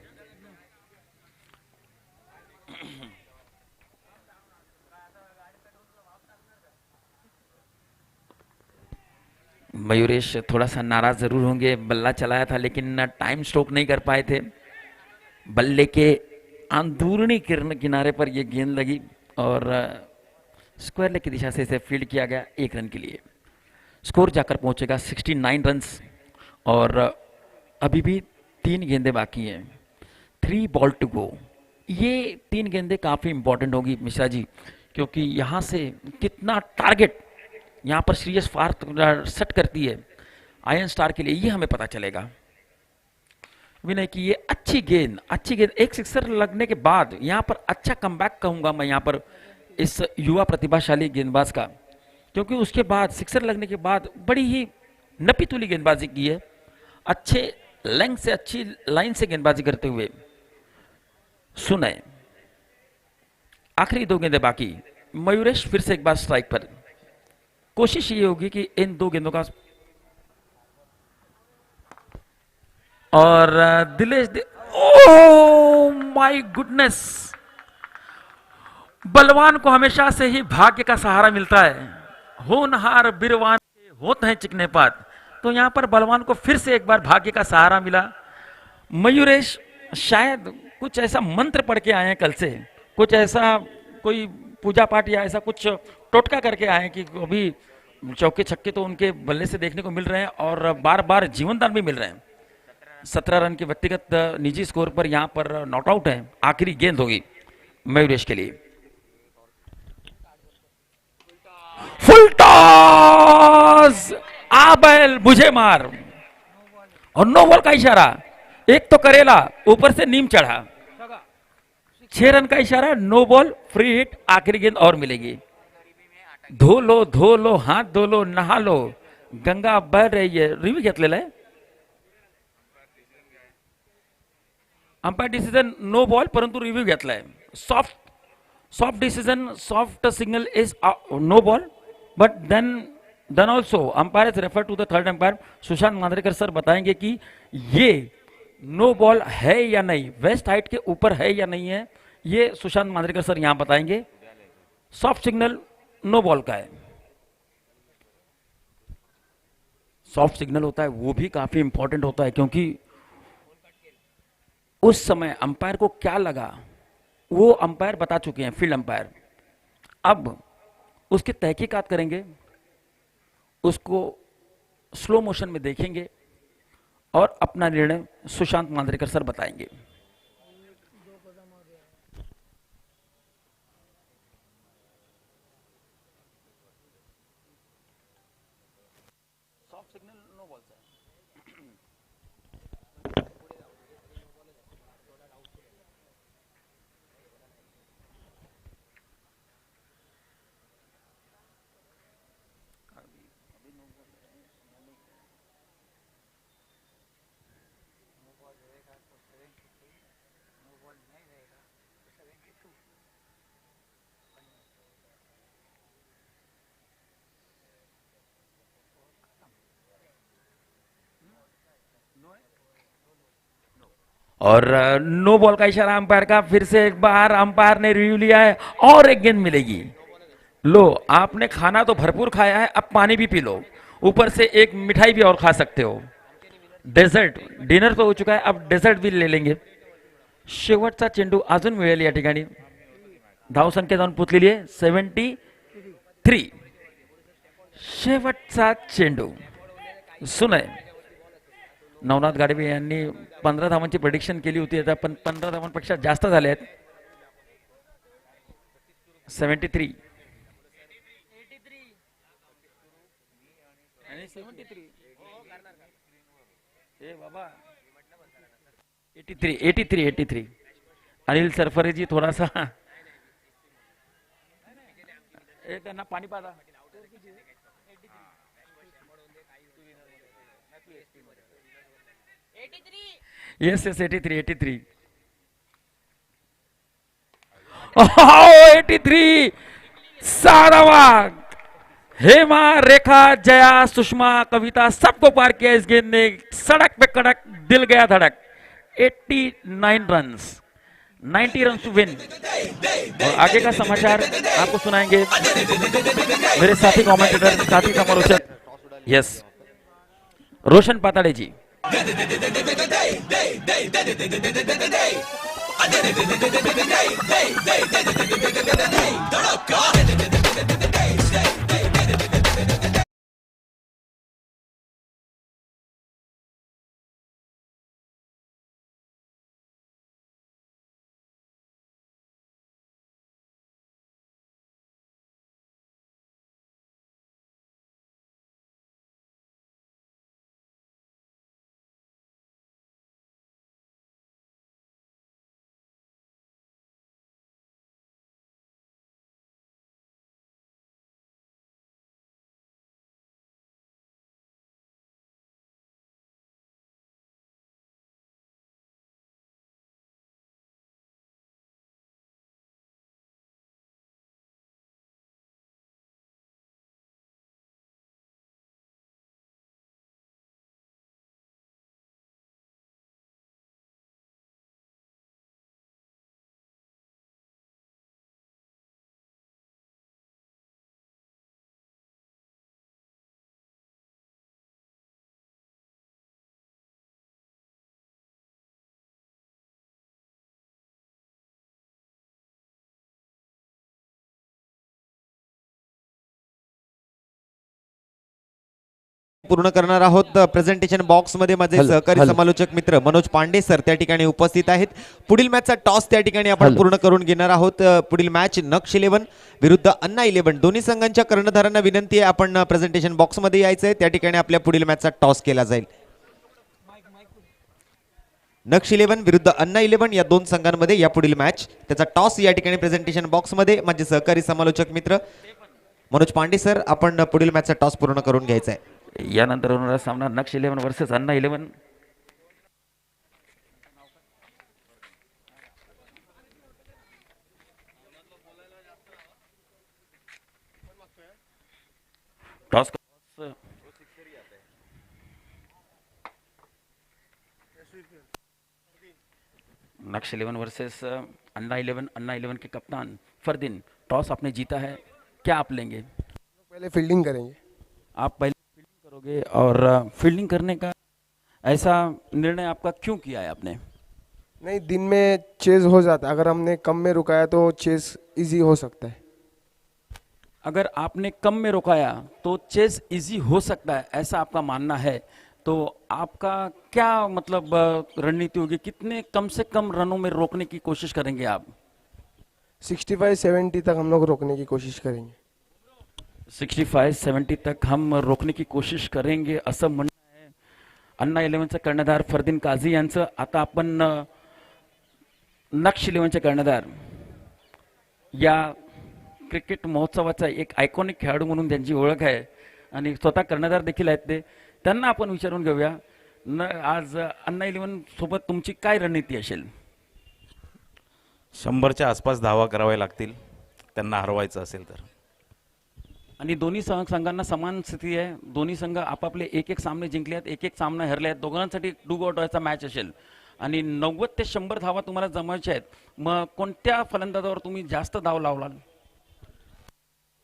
[SPEAKER 1] मयूरेश थोड़ा सा नाराज जरूर होंगे, बल्ला चलाया था लेकिन टाइम स्ट्रोक नहीं कर पाए थे। बल्ले के अंदरूनी किनारे पर यह गेंद लगी और स्क्वायर लेग की दिशा से इसे फील्ड किया गया 1 रन के लिए। स्कोर जाकर पहुंचेगा 69 रन्स और अभी भी 3 गेंदें बाकी हैं, 3 बॉल टू गो। ये 3 गेंदें काफ़ी इंपॉर्टेंट होगी मिश्रा जी, क्योंकि यहाँ से कितना टारगेट यहाँ पर श्रेयस पार्थ सेट करती है आयरन स्टार के लिए, ये हमें पता चलेगा। विनय की ये अच्छी गेंद, एक सिक्सर लगने के बाद यहाँ पर अच्छा कमबैक कहूँगा मैं यहाँ पर इस युवा प्रतिभाशाली गेंदबाज का, क्योंकि उसके बाद सिक्सर लगने के बाद बड़ी ही नपी तुली गेंदबाजी की है, अच्छे लेंथ से, अच्छी लाइन से गेंदबाजी करते हुए। सुनय, आखिरी 2 गेंदें बाकी, मयूरेश फिर से एक बार स्ट्राइक पर। कोशिश ये होगी कि इन 2 गेंदों का और ओह माय गुडनेस, बलवान को हमेशा से ही भाग्य का सहारा मिलता है, होनहार बिरवान होते हैं चिकने पात, तो यहां पर बलवान को फिर से एक बार भाग्य का सहारा मिला। मयूरेश शायद कुछ ऐसा मंत्र पढ़ के आए हैं कल से, कुछ ऐसा कोई पूजा पाठ या ऐसा कुछ टोटका करके आए हैं कि अभी चौके छक्के तो उनके बल्ले से देखने को मिल रहे हैं और बार बार जीवनदान भी मिल रहे हैं। 17 रन के व्यक्तिगत निजी स्कोर पर यहां पर नॉट आउट है। आखिरी गेंद होगी मयूरेश के लिए। फुल टॉस, आ बैल मुझे मार, और नो बॉल का इशारा। एक तो करेला, ऊपर से नीम चढ़ा। 6 रन का इशारा, नो बॉल, फ्री हिट, आखिरी गेंद और मिलेगी। धो लो हाथ धो लो नहा लो, गंगा बह रही है। रिव्यू घेतलेला आहे. अंपायर डिसिजन नो बॉल, परंतु रिव्यू घेतलाय. Soft decision, soft signal is no ball, but then also umpire refer to the third umpire. Sushant Mandrekar sir बताएंगे कि ये नो बॉल है या नहीं, वेस्ट हाइट के ऊपर है या नहीं है, ये सुशांत मांद्रेकर सर यहां बताएंगे. सॉफ्ट सिग्नल नो बॉल का है. सॉफ्ट सिग्नल होता है वो भी काफी इंपॉर्टेंट होता है, क्योंकि उस समय अंपायर को क्या लगा वो अंपायर बता चुके हैं, फील्ड अंपायर. अब उसकी तहकीकात करेंगे, उसको स्लो मोशन में देखेंगे और अपना निर्णय सुशांत मांद्रेकर सर बताएंगे. सॉफ्ट सिग्नल नो बॉल से. और नो बॉल का इशारा अंपायर का. फिर से एक बार अंपायर ने रिव्यू लिया है और एक गेंद मिलेगी. लो, आपने खाना तो भरपूर खाया है, अब पानी भी पी लो, ऊपर से एक मिठाई भी और खा सकते हो. डेझर्ट, डिनर तो हो चुका है, अब डेझर्ट भी ले लेंगे. शेवटचा चेंडू अजून मिळेल या ठिकाणी. धावसंख्या जाऊन पोचलेली आहे 73. शेवटचा चेंडू सुनय. नवनाथ गाडवे यांनी 15 धावांची प्रेडिक्शन केली होती, आता पण 15 धावांपेक्षा जास्त झाले आहेत. 73 आणि 73 ए बाबा 83. अनिल सरफरेजी थोडासा त्यांना पाणी पाजा. Yes, 83. Oh, 83. सारावा. हेमा, रेखा, जया, सुषमा, कविता सबको पार किया इस गेंद ने. सड़क पे कड़क, दिल गया धड़क. 89 रन्स, 90 रन टू विन. और आगे का समाचार आपको सुनाएंगे मेरे साथी कमेंटेटर, साथी समालोचक. यस, रोशन पाताड़े जी.
[SPEAKER 2] पूर्ण करणार आहोत. प्रेझेंटेशन बॉक्स मध्ये माझे सहकारी समालोचक मित्र मनोज पांडे सर त्या ठिकाणी उपस्थित आहेत. पुढील मॅचचा टॉस त्या ठिकाणी आपण पूर्ण करून घेणार आहोत. पुढील मॅच नक्ष 11 विरुद्ध अन्ना 11. दोन्ही संघांच्या कर्णधारांना विनंती आहे आपण प्रेझेंटेशन बॉक्स मध्ये यायचंय. त्या ठिकाणी आपल्या पुढील मॅचचा टॉस केला जाईल. नक्ष 11 विरुद्ध अन्ना 11 या दोन संघांमध्ये या पुढील मॅच. त्याचा टॉस या ठिकाणी प्रेझेंटेशन बॉक्स मध्ये माझे सहकारी समालोचक मित्र मनोज पांडे सर, आपण पुढील मॅचचा टॉस पूर्ण करून घ्यायचा आहे.
[SPEAKER 1] यानंतर होणारा सामना नक्ष 11 वर्सेस अन्ना 11. टॉस नक्श 11 वर्सेस अन्ना 11. अन्ना 11 के कप्तान फरदीन, टॉस आपने जीता है, क्या आप लेंगे?
[SPEAKER 4] पहले फील्डिंग करेंगे।
[SPEAKER 1] आप पहले फील्डिंग करोगे, और फील्डिंग करने का ऐसा निर्णय आपका क्यों किया है आपने?
[SPEAKER 4] नहीं, दिन में चेज हो जाता है, अगर हमने कम में रुकाया तो चेज इजी हो सकता है।
[SPEAKER 1] अगर आपने कम में रोकाया तो चेस इजी हो सकता है, ऐसा आपका मानना है, तो आपका क्या मतलब रणनीति होगी? कितने कम से कम रनों में रोकने की कोशिश करेंगे आप?
[SPEAKER 4] 65-70 तक हम लोग रोकने की कोशिश करेंगे।
[SPEAKER 1] 65-70 तक हम रोखने की कोशिश करेंगे असं म्हणणं आहे अन्ना 11चा कर्णधार फरदीन काझी यांचं. आता आपण नक्ष 11चे कर्णधार, या क्रिकेट महोत्सवाचा एक आयकॉनिक खेळाडू म्हणून त्यांची ओळख आहे आणि स्वतः कर्णधार देखील आहेत ते, त्यांना आपण विचारून घेऊया आज अन्ना 11 सोबत तुमची काय रणनीती असेल?
[SPEAKER 5] 100च्या आसपास धावा कराव्या लागतील त्यांना हरवायचं असेल तर.
[SPEAKER 1] आणि दोन्ही संघांना समान स्थिती आहे. दोन्ही संघ आपापले एक एक सामने जिंकले आहेत, एक एक सामना हरले आहेत. दोघांसाठी डू ऑर डायचा मॅच असेल आणि 90 ते 100 धावा तुम्हाला जमायच्या आहेत. मग कोणत्या फलंदाजावर तुम्ही जास्त धाव लावलाल?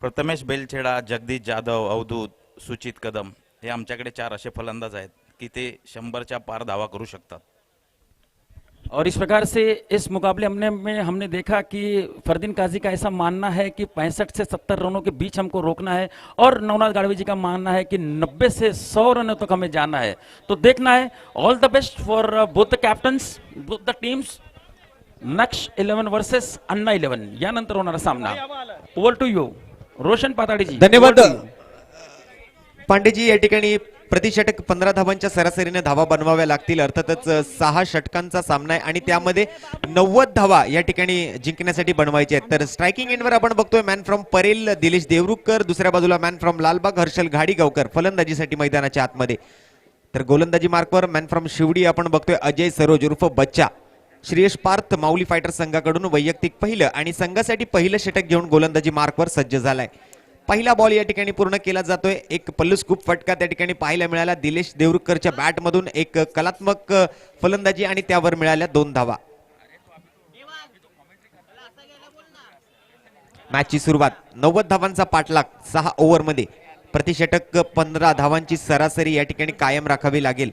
[SPEAKER 5] प्रथमेश बेलछेडा, जगदीश जाधव, अवधूत, सुचित कदम हे आमच्याकडे 4 असे फलंदाज आहेत की ते 100च्या पार धावा करू शकतात.
[SPEAKER 1] और इस प्रकार से इस मुकाबले में हमने देखा कि फरदीन काजी का ऐसा मानना है कि 65 से 70 रनों के बीच हमको रोकना है, और नवनाथ गाड़वी जी का मानना है कि 90 से 100 रनों तक हमें जाना है. तो देखना है. All the best for both the captains, both the teams. Naksh 11 versus Anna 11 यानंतर होणारा सामना. ओव्हर टू यू रोशन पाताडीजी.
[SPEAKER 2] धन्यवाद पांडेजी. या ठिकाणी प्रतिषटक 15 धावांच्या सरासरीने धावा बनवाव्या लागतील. अर्थातच 6 षटकांचा सामना आहे आणि त्यामध्ये 90 धावा या ठिकाणी जिंकण्यासाठी बनवायचे आहेत. तर स्ट्रायकिंग एंडवर आपण बघतोय मॅन फ्रॉम परेल दिलेश देवरुखकर, दुसऱ्या बाजूला मॅन फ्रॉम लालबाग हर्षल घाडीगावकर फलंदाजीसाठी मैदानाच्या आतमध्ये. तर गोलंदाजी मार्कवर मॅन फ्रॉम शिवडी आपण बघतोय अजय सरोज उर्फ बच्चा. श्रेयस पार्थ माऊली फायटर संघाकडून वैयक्तिक पहिलं आणि संघासाठी पहिलं षटक घेऊन गोलंदाजी मार्कवर सज्ज झालाय. पहिला बॉल या ठिकाणी पूर्ण केला जातोय. एक पल्लू स्कूप फटका त्या ठिकाणी पाहायला मिळाला दिलेश देवरुखकरच्या बॅटमधून. एक कलात्मक फलंदाजी आणि त्यावर मिळाल्या 2 धावा. मॅचची सुरुवात 90 धावांचा पाठलाग 6 ओव्हरमध्ये. प्रतिषटक 15 धावांची सरासरी या ठिकाणी कायम राखावी लागेल.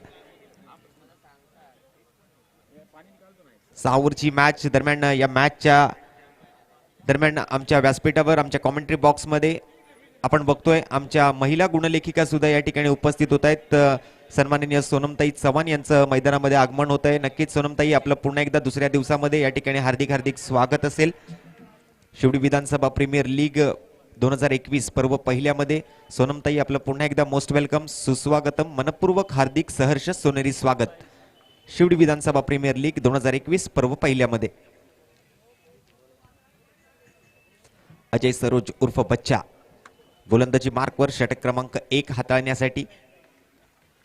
[SPEAKER 2] 6 ओव्हरची मॅच दरम्यान या मॅचच्या दरम्यान आमच्या व्यासपीठावर आमच्या कॉमेंट्री बॉक्समध्ये आपण बघतोय आमच्या महिला गुणलेखिका सुद्धा या ठिकाणी उपस्थित होत आहेत. सन्माननीय सोनमताई चव्हाण यांचं मैदानामध्ये आगमन होत आहे. नक्कीच सोनमताई, आपलं पुन्हा एकदा दुसऱ्या दिवसामध्ये या ठिकाणी हार्दिक हार्दिक स्वागत असेल. शिवडी विधानसभा प्रीमियर लीग 2021 पर्व पहिल्यामध्ये सोनमताई, आपलं पुन्हा एकदा मोस्ट वेलकम, सुस्वागतम, मनपूर्वक हार्दिक सहर्ष सोनेरी स्वागत. शिवडी विधानसभा प्रीमियर लीग 2021 पर्व पहिल्यामध्ये. अजय सरोज उर्फ बच्चा गोलंदाजी मार्कवर षटक क्रमांक 1 हाताळण्यासाठी.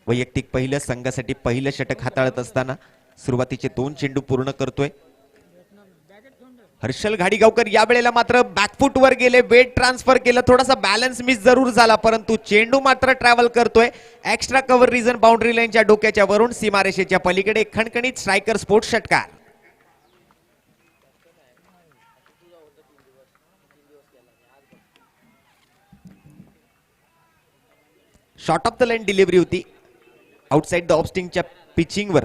[SPEAKER 2] वैयक्तिक पहिलं, संघासाठी पहिलं षटक हाताळत असताना सुरुवातीचे 2 चेंडू पूर्ण करतोय. हर्षल घाडीगावकर या वेळेला मात्र बॅकफुट वर गेले, वेट ट्रान्सफर केलं, थोडासा बॅलन्स मिस जरूर झाला, परंतु चेंडू मात्र ट्रॅव्हल करतोय. एक्स्ट्रा कव्हर रिजन बाउंड्री लाईनच्या डोक्याच्या वरून सीमारेषेच्या पलीकडे खणखणीत स्ट्रायकर स्पोर्ट्स षटकार. Short of the line delivery होती आउटसाइड द ऑफस्टिंगच्या पिचिंगवर.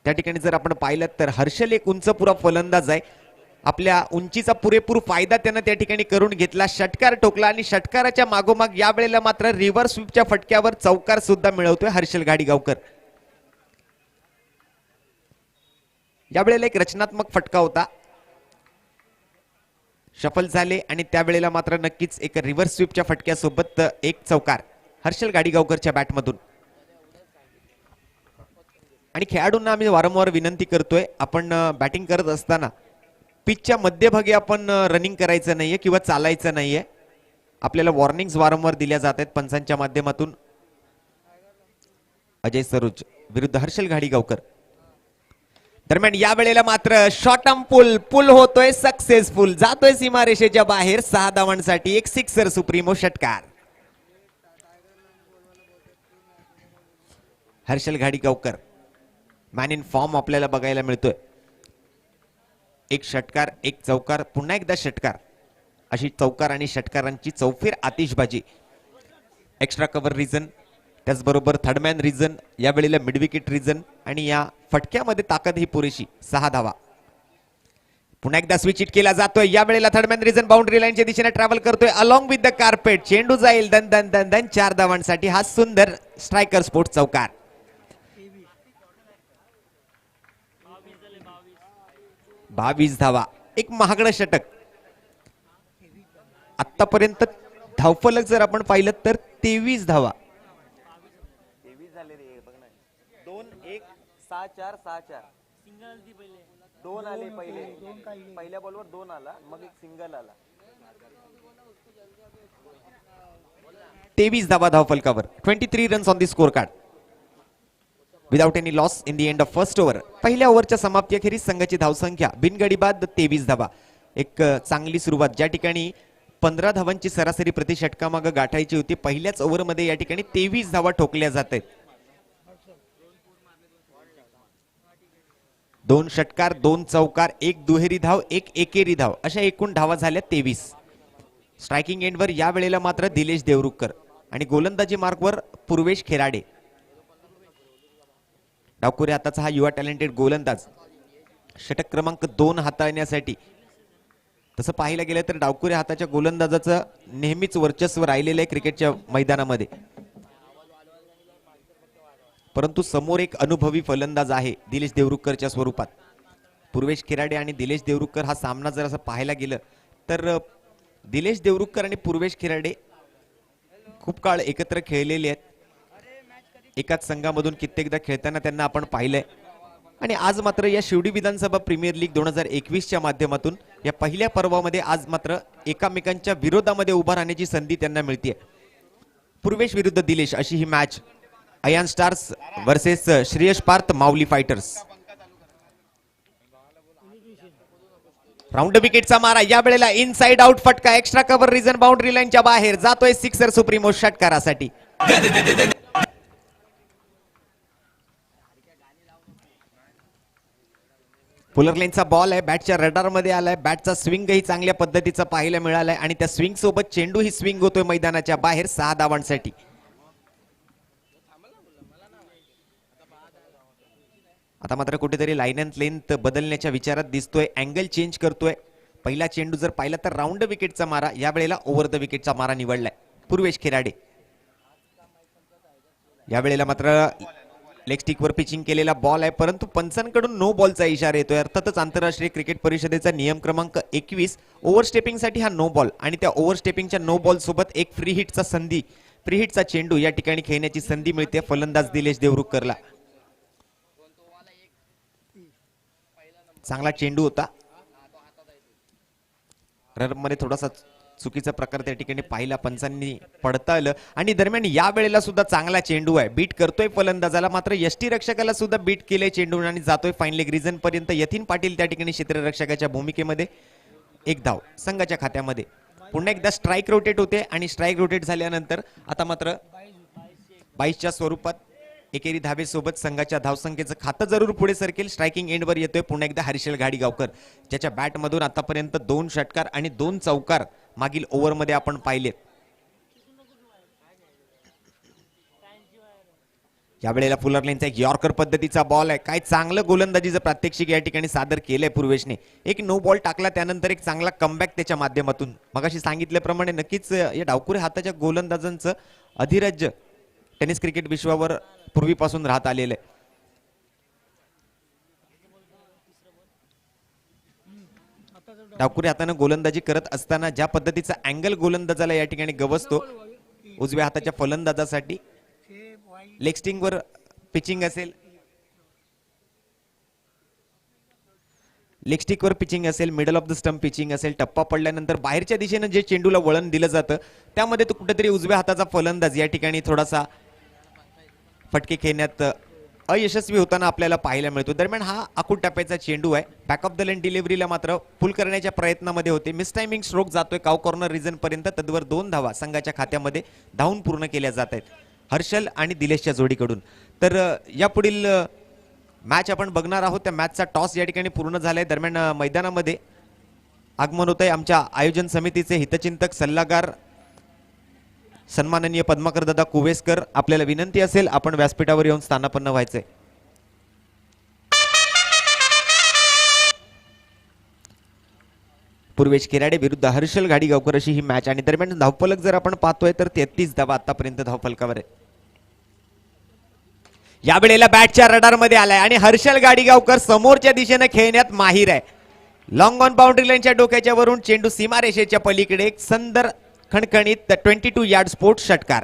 [SPEAKER 2] त्या ठिकाणी जर आपण पाहिलं तर हर्षल एक उंच पुरा फलंदाज आहे. आपल्या उंचीचा पुरेपूर फायदा त्यानं त्या ठिकाणी करून घेतला. षटकार ठोकला आणि षटकाराच्या मागोमाग या वेळेला मात्र रिव्हर्स स्वीपच्या फटक्यावर चौकार सुद्धा मिळवतोय हर्षल घाडीगावकर. या वेळेला एक रचनात्मक फटका होता, शफल झाले आणि त्यावेळेला मात्र नक्कीच एक रिव्हर्स स्वीपच्या फटक्यासोबत एक चौकार हर्षल घाडीगावकरच्या बॅटमधून. आणि खेळाडूंना आम्ही वारंवार विनंती करतोय, आपण बॅटिंग करत असताना पिचच्या मध्यभागी आपण रनिंग करायचं नाहीये किंवा चालायचं नाहीये. आपल्याला वॉर्निंग्स वारंवार दिल्या जात आहेत पंचांच्या माध्यमातून. अजय सरोज विरुद्ध हर्षल घाडीगावकर. दरम्यान या वेळेला मात्र शॉर्ट आर्म पुल होतोय सक्सेसफुल, जातोय सीमारेषेच्या बाहेर 6 धावांसाठी एक सिक्सर सुप्रीमो षटकार. Harshal Ghadigaonkar man in form आपल्याला बघायला मिळतोय. एक षटकार एक चौकार पुन्हा एकदा षटकार, अशी चौकार आणि षटकारांची चौफेर आतिषबाजी. एक्स्ट्रा कव्हर रिजन, त्याचबरोबर थर्डमॅन रिजन, या वेळेला मिडविकेट रिजन आणि या फटक्यामध्ये ताकद ही पुरेशी. 6 धावा. पुन्हा एकदा स्विच हिट केला जातोय. या वेळेला थर्डमॅन रिजन बाउंड्री लाईनच्या दिशेने ट्रॅव्हल करतोय अलॉंग विथ द कार्पेट. चेंडू जाईल दन दन दन दन 4 धावांसाठी हा सुंदर स्ट्रायकर स्पोर्ट चौकार. 22 धावा, एक महागडं षटक. आतापर्यंत धावफलक जर आपण पाहिलं तर 23 धावा.
[SPEAKER 6] 2-1-6-4-6-4 2 आले पहिले, पहिल्या बॉलवर 2 आला, मग एक सिंगल आला.
[SPEAKER 2] 23 धावा धावफलकावर. 23 runs on the score card without any loss in the end of first over. पहिल्या ओव्हरच्या समाप्तीअखेरीस संघाची धावसंख्या बिनगडी बाद 23 धावा. एक चांगली सुरुवात. ज्या ठिकाणी 15 धावांची सरासरी प्रति षटकामागं गाठायची होती, पहिल्याच ओव्हरमध्ये या ठिकाणी 23 धावा ठोकल्या जात आहेत. 2 षटकार 2 चौकार, 1 दुहेरी धाव, 1 एकेरी धाव, अशा एकूण धावा झाल्या 23. स्ट्रायकिंग एंडवर या वेळेला मात्र दिलेश देवरुखकर आणि गोलंदाजी मार्कवर पूर्वेश खेराडे. डावखुरे हाताचा हा युवा टॅलेंटेड गोलंदाज षटक क्रमांक 2 हाताळण्यासाठी, तसं पाहायला गेलं तर डावखुरे हाताच्या गोलंदाजाचं नेहमीच वर्चस्व राहिलेलं आहे क्रिकेटच्या मैदानामध्ये. परंतु समोर एक अनुभवी फलंदाज आहे दिलेश देवरुखकरच्या स्वरूपात. पूर्वेश खेराडे आणि दिलेश देवरुखकर हा सामना जर असं पाहायला गेलं तर दिलेश देवरुखकर आणि पूर्वेश खेराडे खूप काळ एकत्र खेळलेले आहेत. एकाच संघामधून कित्येकदा खेळताना त्यांना आपण पाहिलंय. आणि आज मात्र या शिवडी विधानसभा प्रीमियर लीग 2021च्या माध्यमातून या पहिल्या पर्वामध्ये आज मात्र एकामेकांच्या विरोधामध्ये उभा राहण्याची संधी त्यांना मिळते. पूर्वेश विरुद्ध दिलेश अशी ही match. Ayaan stars versus Shreyas Parth Mauli fighters. Round विकेटचा मारा. या वेळेला इनसाइड आउट फटका. एक्स्ट्रा कव्हर रिजन बाउंड्री लाईनच्या बाहेर जातोय सिक्सर सुप्रीमो षटकारासाठी. पुलर लेनचा बॉल आहे, बॅटच्या रडारमध्ये आलाय. बॅटचा स्विंगही चांगल्या पद्धतीचा पाहायला मिळालाय आणि त्या स्विंग सोबत चेंडू ही स्विंग होतोय मैदानाच्या बाहेर 6 धावांसाठी. आता मात्र कुठेतरी लाईन अँड लेंथ बदलण्याच्या विचारात दिसतोय, अँगल चेंज करतोय. पहिला चेंडू जर पाहिला तर राऊंड विकेटचा मारा, या वेळेला ओव्हर द विकेटचा मारा निवडलाय पूर्वेश खेराडे. या वेळेला मात्र लेग स्टिकवर पिचिंग केलेला बॉल आहे, परंतु पंचांकडून नो बॉलचा इशारा येतोय. अर्थातच आंतरराष्ट्रीय क्रिकेट परिषदेचा नियम क्रमांक 21 ओव्हरस्टेपिंगसाठी हा नो बॉल आणि त्या ओव्हरस्टेपिंगच्या नो बॉल सोबत एक फ्री हिटचा संधी, फ्री हिटचा चेंडू या ठिकाणी खेळण्याची संधी मिळते फलंदाज दिलेश देवरुखकरला. चांगला चेंडू होता. रनमध्ये थोडासा चुकीचा प्रकार त्या ठिकाणी पाहिला, पंचांनी पडताळलं. आणि दरम्यान या वेळेला सुद्धा चांगला चेंडू आहे, बीट करतोय फलंदाजाला, मात्र यष्टीरक्षकाला सुद्धा बीट केले चेंडू आणि जातोय फाईन लेग रिजन पर्यंत. यतीन पाटील त्या ठिकाणी क्षेत्ररक्षकाच्या भूमिकेमध्ये. 1 धाव संघाच्या खात्यामध्ये. पुन्हा एकदा स्ट्राईक रोटेट होते आणि स्ट्राईक रोटेट झाल्यानंतर आता मात्र 22च्या स्वरूपात एकेरी धावेसोबत संघाच्या धावसंख्येचं खातं जरूर पुढे सरकेल. स्ट्रायकिंग एंडवर येतोय पुन्हा एकदा हर्षल घाडीगावकर, ज्याच्या बॅटमधून आतापर्यंत 2 षटकार आणि 2 चौकार मागील ओव्हरमध्ये आपण पाहिलेत. या वेळेला फुलर लेनचा एक यॉर्कर पद्धतीचा बॉल आहे. काय चांगलं गोलंदाजीचं प्रात्यक्षिक या ठिकाणी सादर केलंय पूर्वेशने. एक नो बॉल टाकला, त्यानंतर एक चांगला कमबॅक त्याच्या माध्यमातून. मगाशी सांगितल्याप्रमाणे नक्कीच या डावखुरे हाताच्या गोलंदाजांचं अधिराज्य टेनिस क्रिकेट विश्वावर पूर्वीपासून राहत आलेलं आहे. डावखुरे हाताने गोलंदाजी करत असताना ज्या पद्धतीचा अँगल गोलंदाजाला या ठिकाणी गवसतो, उजव्या हाताच्या फलंदाजासाठी लेग स्टिंगवर पिचिंग असेल लेग स्टिकवर पिचिंग असेल, middle of the stump pitching असेल, टप्पा पडल्यानंतर बाहेरच्या दिशेनं जे चेंडूला वळण दिलं जातं त्यामध्ये तो कुठेतरी उजव्या हाताचा फलंदाज या ठिकाणी थोडासा फटके खेळण्यात अयशस्वी होताना आपल्याला पाहायला मिळतो. दरम्यान हा आखूड टप्प्याचा चेंडू आहे. बॅक ऑफ द लाईन डिलिव्हरीला मात्र पुल करण्याच्या प्रयत्नामध्ये होते. मिस टायमिंग स्ट्रोक जातोय काव कॉर्नर रिजन पर्यंत. तद्वर 2 धावा संघाच्या खात्यामध्ये धावून पूर्ण केल्या जात आहेत हर्षल आणि दिलेशच्या जोडीकडून. तर यापुढील मॅच आपण बघणार आहोत. त्या मॅचचा टॉस या ठिकाणी पूर्ण झालाय. दरम्यान मैदानामध्ये आगमन होत आहे आमच्या आयोजन समितीचे हितचिंतक सल्लागार सन्माननीय पद्माकर दादा कुवेसकर. आपल्याला विनंती असेल आपण व्यासपीठावर येऊन स्थानापन्न व्हायचंय. पूर्वेश केराडे विरुद्ध हर्षल घाडीगावकर अशी ही मॅच. आणि दरम्यान धावफलक जर आपण पाहतोय तर 33 धावा आतापर्यंत धावफलकावर आहे. यावेळेला बॅटच्या रडारमध्ये आलाय आणि हर्षल गाडीगावकर समोरच्या दिशेने खेळण्यात माहीर आहे. लॉंग ऑन बाउंड्री लाईनच्या डोक्याच्या वरून चेंडू सीमारेषेच्या पलीकडे एक सुंदर खणखणीत 22 यार्ड स्पोर्ट षटकार.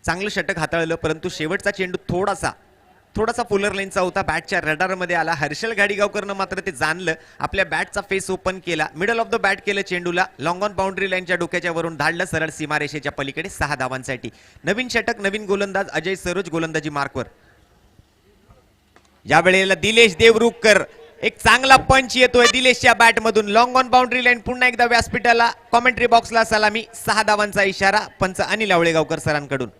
[SPEAKER 2] चांगलं षटक हाताळलं परंतु शेवटचा चेंडू थोडासा फुलर लाईनचा होता. बॅटच्या रडारमध्ये आला. हर्षल गाडीगावकरनं मात्र ते जाणलं. आपल्या बॅटचा फेस ओपन केला. मिडल ऑफ द बॅट केलं चेंडूला. लॉंग ऑन बाउंड्री लाईनच्या डोक्याच्या वरून धाडलं सरळ सीमारेषेच्या पलीकडे 6 धावांसाठी. नवीन षटक नवीन गोलंदाज अजय सरोज गोलंदाजी मार्कवर. यावेळेला दिलेश देवरुखकर एक चांगला पंच येतोय दिलेशच्या बॅट मधून. लॉंग ऑन बाउंड्री लाईन पुन्हा एकदा व्यासपीठाला कॉमेंट्री बॉक्सला सलामी. 6 धावांचा इशारा पंच अनिल आवळेगावकर सरांकडून.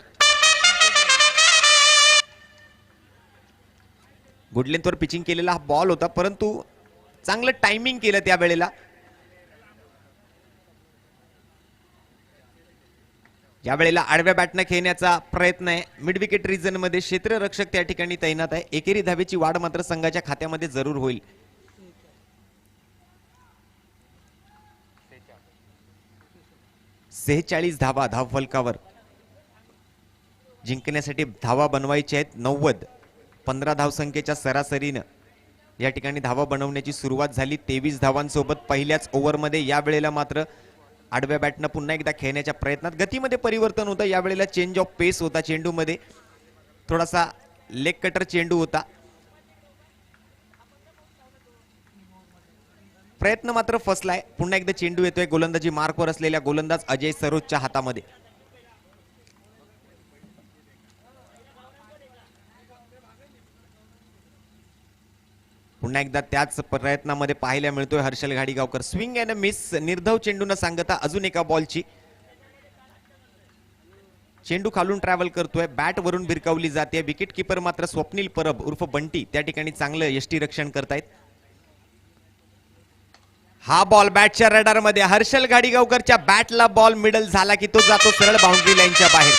[SPEAKER 2] गुड लेंथवर पिचिंग केलेला हा बॉल होता परंतु चांगलं टायमिंग केलं त्यावेळेला. यावेळेला आडव्या बॅटनं खेळण्याचा प्रयत्न आहे. मिड विकेट रिजन मध्ये क्षेत्ररक्षक त्या ठिकाणी तैनात आहे. एकेरी धावेची वाढ मात्र संघाच्या खात्यामध्ये जरूर होईल. 46 धावा धावफलकावर. जिंकण्यासाठी धावा बनवायच्या आहेत 90. 15 धावसंख्येच्या सरासरीनं या ठिकाणी धावा बनवण्याची सुरुवात झाली 23 धावांसोबत पहिल्याच ओव्हरमध्ये. यावेळेला मात्र आडव्या बॅटनं पुन्हा एकदा खेळण्याच्या प्रयत्नात गतीमध्ये परिवर्तन होतं. यावेळेला चेंज ऑफ पेस होता चेंडूमध्ये. थोडासा लेग कटर चेंडू होता. प्रयत्न मात्र फसलाय. पुन्हा एकदा चेंडू येतोय गोलंदाजी मार्कवर असलेल्या गोलंदाज अजय सरोजच्या हातामध्ये. पुन्हा एकदा त्याच प्रयत्नामध्ये पाहायला मिळतोय Harshal Ghadigaonkar. Swing and miss निर्धाव चेंडून सांगता अजून एका बॉलची. चेंडू खालून ट्रॅव्हल करतोय. बॅट वरून भिरकावली जाते. विकेट किपर मात्र स्वप्नील परब उर्फ बंटी त्या ठिकाणी चांगलं यष्टी रक्षण करतायत. हा बॉल बॅटच्या रडार मध्ये. हर्षल घाडीगावकरच्या बॅटला बॉल मिडल झाला की तो जातो सरळ बाउंड्री लाईनच्या बाहेर.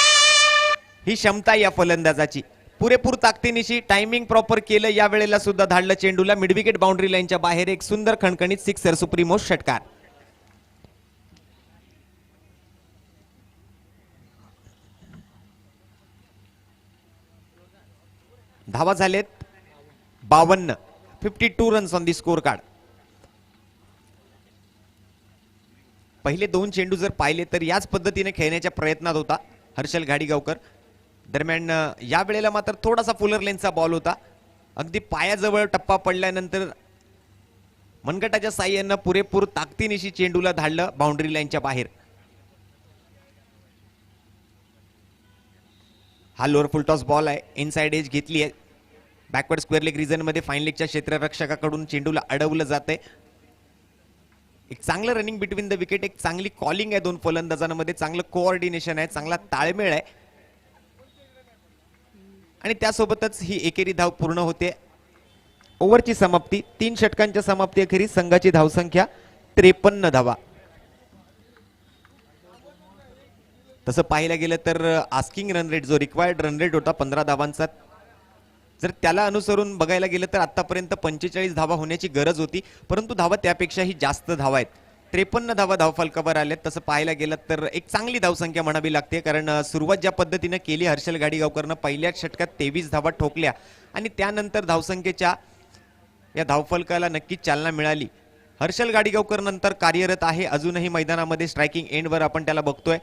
[SPEAKER 2] ही क्षमता या फलंदाजाची. पुरेपूर ताकदीनिशी टायमिंग प्रॉपर केलं. या वेळेला सुद्धा धाडलं चेंडूला मिड विकेट बाउंड्री लाईनच्या बाहेर. एक सुंदर खणखणीत सिक्सर सुप्रीमो षटकार. धावा झालेत 52. 52 runs on the score card. पहिले 2 चेंडू जर पाहिले तर याच पद्धतीने खेळण्याच्या प्रयत्नात होता हर्षल घाडीगावकर. दरम्यान या वेळेला मात्र थोडासा फुलर लेनचा बॉल होता. अगदी पायाजवळ टप्पा पडल्यानंतर मनगटाच्या साह्यानं पुरेपूर ताकदीनिशी चेंडूला धाडलं बाउंड्री लाईनच्या बाहेर. हा लोअर फुल टॉस बॉल आहे. इनसाइड एज घेतली आहे. बॅकवर्ड स्क्वेअर लेग रिजन मध्ये फाईन लेगच्या क्षेत्ररक्षकाकडून चेंडूला अडवलं जाते. एक चांगलं रनिंग बिटवीन द विकेट. एक चांगली कॉलिंग आहे दोन फलंदाजांमध्ये. चांगलं कोऑर्डिनेशन आहे. चांगला ताळमेळ आहे. आणि त्यासोबतच ही एकेरी धाव पूर्ण होते. ओव्हरची समाप्ती 3 षटकांच्या समाप्ती अखेरी संघाची धावसंख्या 53 धावा. तसं पाहायला गेलं तर आस्किंग रन रेट जो रिक्वायर्ड रन रेट होता 15 धावांचा, जर त्याला अनुसरून बघायला गेलं तर आतापर्यंत 45 धावा होण्याची गरज होती. परंतु धावा त्यापेक्षाही जास्त धावा आहेत. 53 धावा धावफलकावर आल्यात. तसं पाहायला गेलं तर एक चांगली धावसंख्या म्हणावी लागते, कारण सुरुवात ज्या पद्धतीनं केली हर्षल गाडीगावकरनं, पहिल्याच षटकात 23 धावा ठोकल्या आणि त्यानंतर धावसंख्येच्या या धावफलकाला नक्कीच चालना मिळाली. हर्षल गाडीगावकर नंतर कार्यरत आहे अजूनही मैदानामध्ये. स्ट्रायकिंग एंडवर आपण त्याला बघतोय.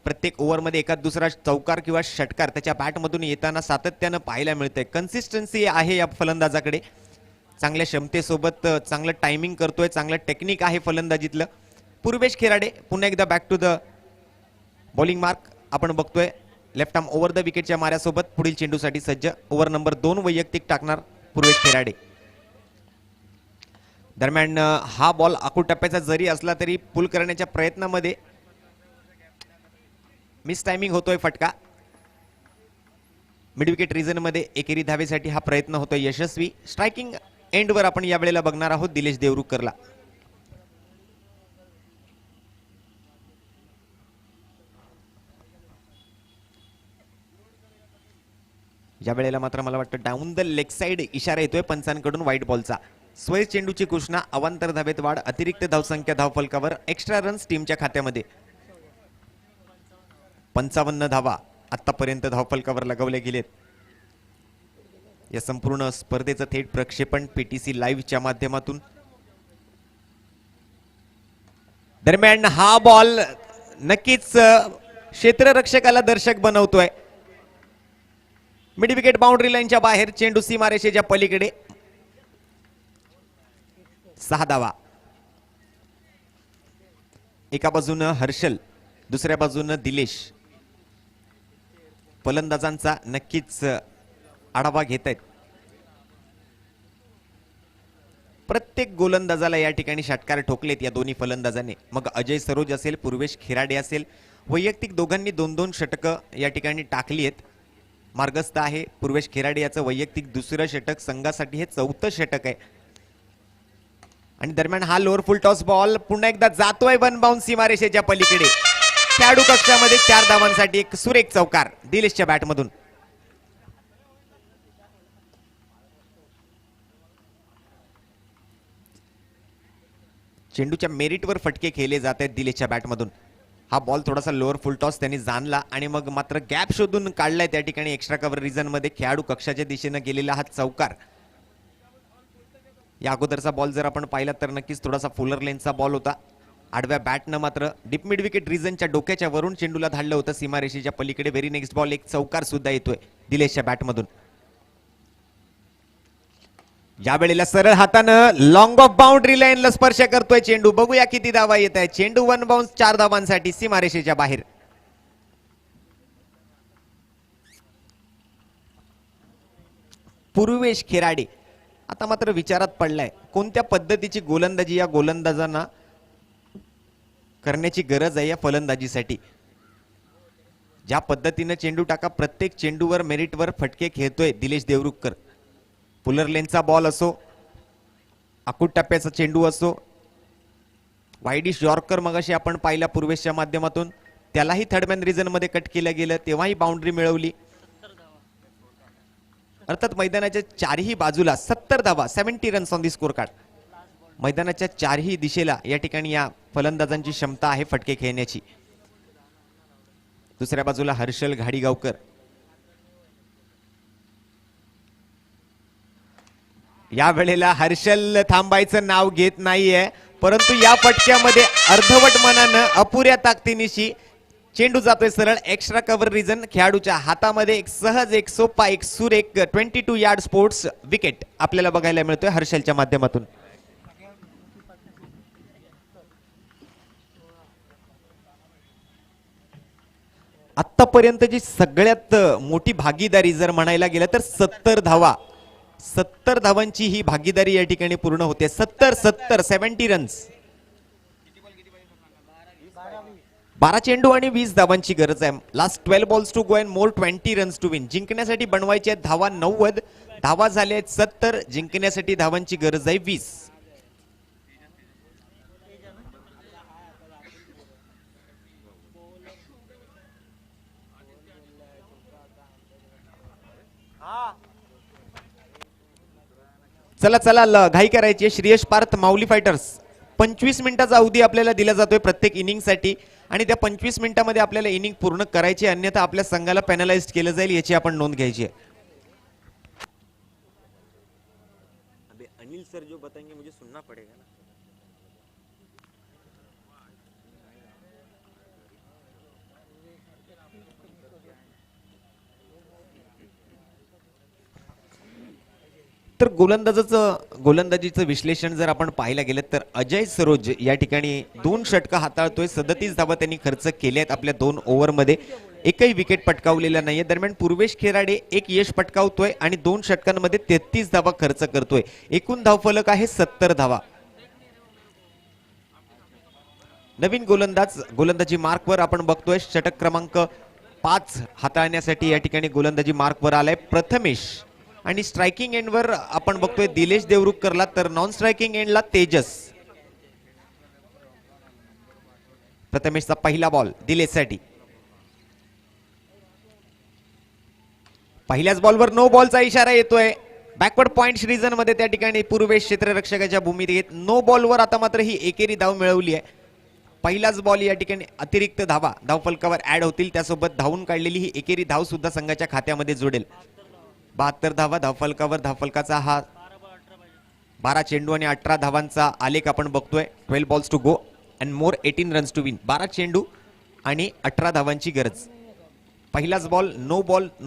[SPEAKER 2] प्रत्येक ओव्हरमध्ये एखाद दुसरा चौकार किंवा षटकार त्याच्या बॅटमधून येताना सातत्यानं पाहायला मिळतंय. कन्सिस्टन्सी आहे या फलंदाजाकडे. चांगल्या क्षमतेसोबत चांगलं टायमिंग करतोय, चांगलं टेक्निक आहे फलंदाजीतलं. पूर्वेश खेराडे पुन्हा एकदा back to the bowling mark आपण बघतोय. लेफ्ट आर्म ओव्हर द विकेटच्या माऱ्यासोबत पुढील चेंडूसाठी सज्ज. ओव्हर नंबर 2 वैयक्तिक टाकणार पूर्वेश खेराडे. दरम्यान हा बॉल आखूड टप्प्याचा जरी असला तरी पुल करण्याच्या प्रयत्नामध्ये मिस टायमिंग होतोय फटका. मिड विकेट रिजन मध्ये एकेरी धावेसाठी हा प्रयत्न होतोय यशस्वी. स्ट्रायकिंग एंडवर आपण या वेळेला बघणार आहोत दिलेश देवरुखकरला. या वेळेला मात्र मला वाटतं डाऊन द लेग साइड इशारा येतोय पंचांकडून व्हाईट बॉलचा. स्वैर चेंडूची घोषणा. अवांतर धावेत वाढ. अतिरिक्त धावसंख्या धावफलकावर. एक्स्ट्रा रन्स टीमच्या खात्यामध्ये. 55 धावा आतापर्यंत धावफलकावर लगवले गेलेत. या संपूर्ण स्पर्धेचं थेट प्रक्षेपण पीटीसी लाईव्हच्या माध्यमातून. दरम्यान हा बॉल नक्कीच क्षेत्ररक्षकाला दर्शक बनवतोय. मिड विकेट बाउंड्री लाईनच्या बाहेर. चेंडू सीमारेषेच्या पलीकडे. 6 धावा. एका बाजूनं हर्षल, दुसऱ्या बाजूनं दिलेश. फलंदाजांचा नक्कीच आढावा घेत आहेत. प्रत्येक गोलंदाजाला या ठिकाणी षटकार ठोकलेत या दोन्ही फलंदाजांनी. मग अजय सरोज असेल, पूर्वेश खिराडे असेल, वैयक्तिक दोघांनी 2-2 षटकं या ठिकाणी टाकली आहेत. मार्गस्थ आहे पूर्वेश खिराडे याचं वैयक्तिक दुसरं षटक. संघासाठी हे 4थं षटक आहे. आणि दरम्यान हा लोअर फुल टॉस बॉल पुन्हा एकदा जातोय वन बाउन्स सीमारेषेच्या पलीकडे. खेळाडू कक्षामध्ये 4 धावांसाठी एक सुरेख चौकार दिलेशच्या बॅटमधून. चेंडूच्या मेरिटवर फटके खेळले जात आहेत दिलेशच्या बॅटमधून. हा बॉल थोडासा लोअर फुल टॉस त्यांनी जाणला आणि मग मात्र गॅप शोधून काढलाय त्या ठिकाणी एक्स्ट्रा कव्हर रिजन मध्ये. खेळाडू कक्षाच्या दिशेने गेलेला हा चौकार. या अगोदरचा बॉल जर आपण पाहिला तर नक्कीच थोडासा फुलर लेनचा बॉल होता. आडव्या बॅटनं मात्र डीप मिड विकेट रिजनच्या डोक्याच्या वरून चेंडूला धाडलं होतं सीमारेषेच्या पलीकडे. व्हेरी नेक्स्ट बॉल एक चौकार सुद्धा येतोय दिलेशच्या बॅटमधून. या वेळेला सरळ हातानं लॉंग ऑफ बाउंड्री लाईनला स्पर्श करतोय चेंडू. बघूया किती धावा येत आहे. चेंडू वन बाउन्स 4 धावांसाठी सीमारेषेच्या बाहेर. पूर्वेश खिराडे आता मात्र विचारात पडलाय. कोणत्या पद्धतीची गोलंदाजी या गोलंदाजांना करण्याची गरज आहे या फलंदाजीसाठी. ज्या पद्धतीने चेंडू टाका प्रत्येक चेंडूवर मेरिटवर फटके खेळतोय दिलेश देवरुखकर. पुलर लेनचा बॉल असो, आखूड टप्प्याचा चेंडू असो, वाईडिश यॉर्कर मगाशी आपण पाहिला पूर्वेशच्या माध्यमातून. त्यालाही थर्ड मॅन रिजन मध्ये कट केलं गेलं, तेव्हाही बाउंड्री मिळवली. अर्थात मैदानाच्या चारही बाजूला 70 धावा 70 runs on the score card. मैदानाच्या चारही दिशेला या ठिकाणी या फलंदाजांची क्षमता आहे फटके खेळण्याची. दुसऱ्या बाजूला हर्षल घाडीगावकर. या वेळेला हर्षल थांबायचं नाव घेत नाहीये, परंतु या फटक्यामध्ये अर्धवट मनानं अपुऱ्या ताकदीनिशी चेंडू जातोय सरळ एक्स्ट्रा कव्हर रिजन. खेळाडूच्या हातामध्ये एक सहज एक सोपा एक सुरेख 22 यार्ड स्पोर्ट्स विकेट आपल्याला बघायला मिळतोय हर्षलच्या माध्यमातून. आतापर्यंतची सगळ्यात मोठी भागीदारी जर म्हणायला गेलं तर 70 धावा. 70 धावांची ही भागीदारी या ठिकाणी पूर्ण होते. 70 रन्स. 12 चेंडू आणि 20 धावांची गरज आहे. Last 12 balls to go and more 20 runs to win. जिंकण्यासाठी बनवायचे आहेत धावा 90, धावा झाले आहेत 70. जिंकण्यासाठी धावांची गरज आहे 20. चला चला घाई करायची. श्रेयस पार्थ माऊली फायटर्स 25 मिनिटाचा अवधी आपल्याला दिला जातोय प्रत्येक इनिंगसाठी आणि त्या 25 मिनिटांमध्ये आपल्याला इनिंग पूर्ण करायची, अन्यथा आपल्या संघाला पॅनलाइज केलं जाईल, याची आपण नोंद घ्यायची आहे.
[SPEAKER 6] अबे अनिल सर जो बताएंगे मुझे सुनना पड़ेगा ना.
[SPEAKER 2] तर गोलंदाजीचं विश्लेषण जर आपण पाहायला गेलं तर अजय सरोज या ठिकाणी 2 षटकं हाताळतोय, 37 धावा त्यांनी खर्च केल्या आहेत आपल्या 2 ओव्हरमध्ये, एकही विकेट पटकावलेला नाहीये. दरम्यान पूर्वेश खेराडे एक यश पटकावतोय आणि 2 षटकांमध्ये 33 धावा खर्च करतोय. एकूण धावफलक आहे 70 धावा. नवीन गोलंदाजी मार्कवर आपण बघतोय, षटक क्रमांक 5 हाताळण्यासाठी या ठिकाणी गोलंदाजी मार्कवर आलाय प्रथमेश आणि स्ट्रायकिंग एंडवर आपण बघतोय दिलेश देवरुखकरला, तर नॉन स्ट्रायकिंग एंडला तेजस. प्रथमेशचा पहिला बॉल दिलेशसाठी, पहिल्याच बॉलवर नो बॉलचा इशारा येतोय. बॅकवर्ड पॉइंट रिजन मध्ये त्या ठिकाणी पूर्वेश क्षेत्ररक्षकाच्या भूमिकेत नो बॉलवर आता मात्र ही एकेरी धाव मिळवली आहे. पहिलाच बॉल या ठिकाणी अतिरिक्त धावफलकावर ऍड होतील, त्यासोबत धावून काढलेली ही एकेरी धाव सुद्धा संघाच्या खात्यामध्ये जोडेल. 72 धावा धावफलकावर. धावफलकाचा हा 12 चेंडू आणि 18 धावांचा आलेख आपण बघतोय. 12 balls to go and more 18 runs to win. 12 चेंडू आणि 18 धावांची गरज. पहिलाच बॉल नो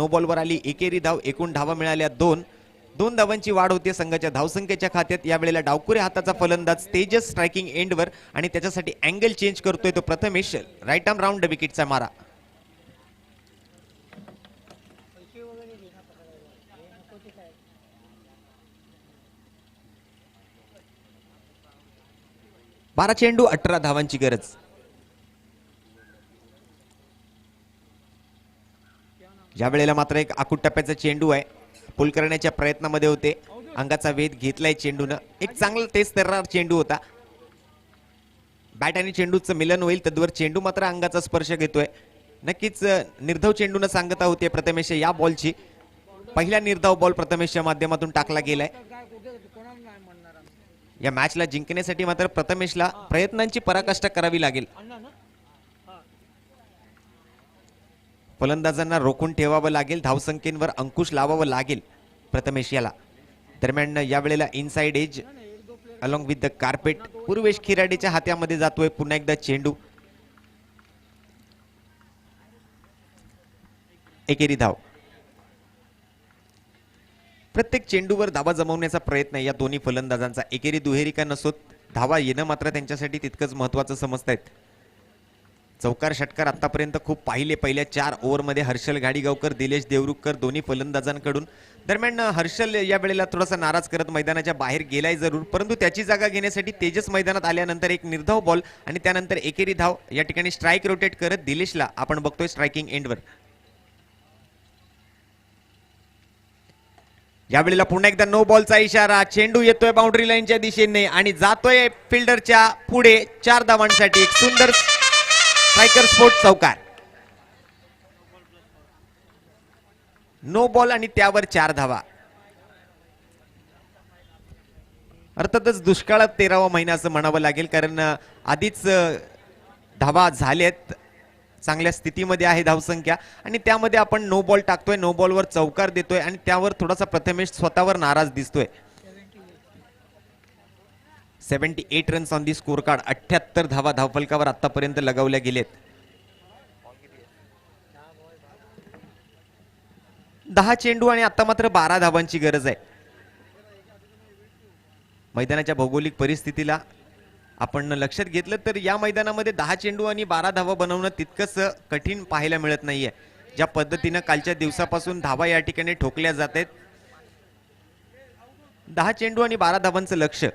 [SPEAKER 2] बॉलवर आली एकेरी धाव. एकूण धावा मिळाल्या 2 धावांची वाढ होते संघाच्या धावसंख्येच्या खात्यात. यावेळेला डावकुरे हाताचा फलंदाज तेजस स्ट्रायकिंग एंडवर आणि त्याच्यासाठी अँगल चेंज करतोय तो प्रथमेश. राईट आर्म राऊंड विकेटचा मारा.
[SPEAKER 3] पैसे वगैरे देना पडेल, हे नको ते काय.
[SPEAKER 2] 12 चेंडू 18 धावांची गरज. या वेळेला मात्र एक आखूड टप्प्याचा चेंडू आहे, पुल करण्याच्या प्रयत्नामध्ये होते, अंगाचा वेध घेतलाय चेंडूनं. एक चांगला तेज तर्रार चेंडू होता. बॅट आणि चेंडूचं मिलन होईल तद्वर चेंडू मात्र अंगाचा स्पर्श घेतोय. नक्कीच निर्धाव चेंडूनं सांगता होते प्रथमेश या बॉलची. पहिला निर्धाव बॉल प्रथमेशच्या माध्यमातून टाकला गेलाय.
[SPEAKER 3] काय कुठे कोणाला नाही म्हणणार आम्ही.
[SPEAKER 2] या मॅचला जिंकण्यासाठी मात्र प्रथमेशला प्रयत्नांची पराकाष्ठा करावी लागेल.
[SPEAKER 3] अण्णा ना
[SPEAKER 2] फलंदाजांना रोखून ठेवावं लागेल, धावसंख्येवर अंकुश लावावं लागेल प्रथमेश याला. दरम्यान यावेळेला inside edge along with the carpet Purvesh खिराडेच्या हातामध्ये जातोय पुन्हा एकदा चेंडू. एकेरी धाव. प्रत्येक चेंडूवर धावा जमवण्याचा प्रयत्न या दोन्ही फलंदाजांचा. एकेरी दुहेरी का नसोत, धावा येणं मात्र त्यांच्यासाठी तितकंच महत्वाचं समजतायत. चौकार षटकार आतापर्यंत खूप पाहिले. पहिल्या 4 ओव्हरमध्ये हर्षल गाडीगावकर, दिलेश देवरुखकर दोन्ही फलंदाजांकडून. दरम्यान हर्षल या वेळेला थोडासा नाराज करत मैदानाच्या बाहेर गेलाय जरूर, परंतु त्याची जागा घेण्यासाठी तेजस मैदानात आल्यानंतर एक निर्धाव बॉल आणि त्यानंतर एकेरी धाव. या ठिकाणी स्ट्राईक रोटेट करत दिलेशला आपण बघतोय स्ट्रायकिंग एंडवर. यावेळेला पुन्हा एकदा नो बॉलचा इशारा. चेंडू येतोय बाउंड्री लाईनच्या दिशेने आणि जातोय फिल्डरच्या पुढे. 4 धावांसाठी एक सुंदर स्ट्रायकर स्पोर्ट चौकार. नो बॉल आणि त्यावर 4 धावा. अर्थातच दुष्काळात 13वा महिना असं म्हणावं लागेल, कारण आधीच धावा झाल्यात, चांगल्या स्थितीमध्ये आहे धावसंख्या आणि त्यामध्ये आपण नो बॉल टाकतोय, नो बॉलवर चौकार देतोय आणि त्यावर थोडासा प्रथमेश स्वतःवर नाराज दिसतोय. 78 runs on the score card. 78 धावा धावफलकावर आतापर्यंत लगावल्या गेलेत. 10 चेंडू आणि आता मात्र 12 धावांची गरज आहे. मैदानाच्या भौगोलिक परिस्थितीला आपण लक्षात घेतलं तर या मैदानामध्ये 10 चेंडू आणि 12 धावा बनवणं तितकंच कठीण पाहायला मिळत नाहीये. ज्या पद्धतीनं कालच्या दिवसापासून धावा या ठिकाणी ठोकल्या जात आहेत, 10 चेंडू आणि 12 धावांचं लक्ष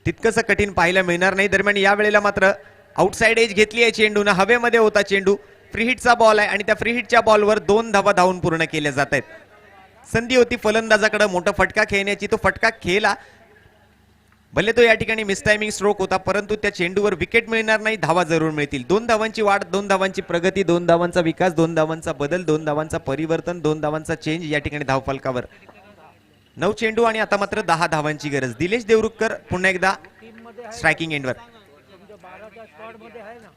[SPEAKER 2] तितकंच कठीण पाहायला मिळणार नाही. दरम्यान या वेळेला मात्र आउटसाइड एज घेतली आहे चेंडूनं. हवेमध्ये होता चेंडू. फ्री हिटचा बॉल आहे आणि त्या फ्री हिटच्या बॉलवर 2 धावा धावून पूर्ण केल्या जात आहेत. संधी होती फलंदाजाकडे मोठा फटका खेळण्याची, तो फटका खेळला. भले तो या ठिकाणी मिसटायमिंग स्ट्रोक होता, परंतु त्या चेंडूवर विकेट मिळणार नाही, धावा जरूर मिळतील. 2 धावांची वाढ, 2 धावांची प्रगती, 2 धावांचा विकास, 2 धावांचा बदल, 2 धावांचा परिवर्तन, 2 धावांचा चेंज या ठिकाणी धावफलकावर. 9 चेंडू आणि आता मात्र 10 धावांची गरज. दिलेश देवरुखकर पुन्हा एकदा
[SPEAKER 3] मध्ये आहे
[SPEAKER 2] स्ट्रायकिंग एंडवर.
[SPEAKER 3] तुमच्या 12च्या स्क्वॉड मध्ये आहे ना.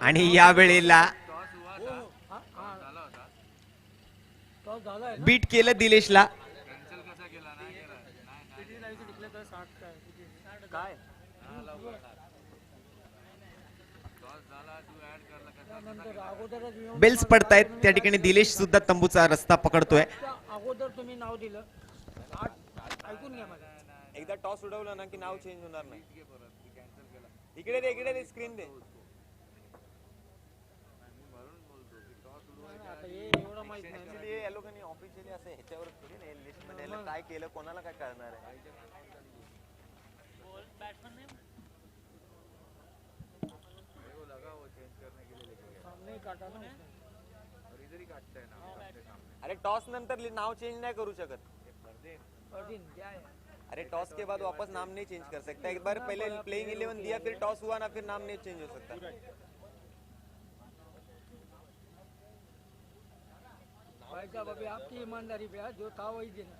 [SPEAKER 2] आणि या वेळेला
[SPEAKER 3] टॉस झालाय ना.
[SPEAKER 2] बीट केलं दिलेशला.
[SPEAKER 6] काय
[SPEAKER 3] त्यानंतर अगोदरच येऊन
[SPEAKER 2] बेल्स पडतायत त्या ठिकाणी. दिलेश सुद्धा तंबूचा रस्ता पकडतोय.
[SPEAKER 3] त्या अगोदर तुम्ही नाव दिलं. ऐकून घ्या मला.
[SPEAKER 6] एकदा टॉस उडवलं ना की नाव चेंज होणार नाही. इकडे दे स्क्रीन दे.
[SPEAKER 3] आता हे एवढं माहित नाही.
[SPEAKER 6] Actually हे लोकांनी ऑफिशियली असं ह्याच्यावर थोडी नाही लिस्ट मध्ये यायला काय केलं कोणाला काय कळणार आहे.
[SPEAKER 3] नाही काटा ना.
[SPEAKER 6] अरे टॉस नंतर नाव चेंज नहीं करू शकत.
[SPEAKER 3] अर्जुन क्या है.
[SPEAKER 6] अरे टॉस के बाद वापस नाम नहीं चेंज कर सकता. एक बार पहले प्लेइंग 11 दिया फिर टॉस हुआ ना फिर नाम नहीं चेंज हो सकता.
[SPEAKER 3] भाई साहब अभी आपकी ईमानदारी पे है, जो था वही देना.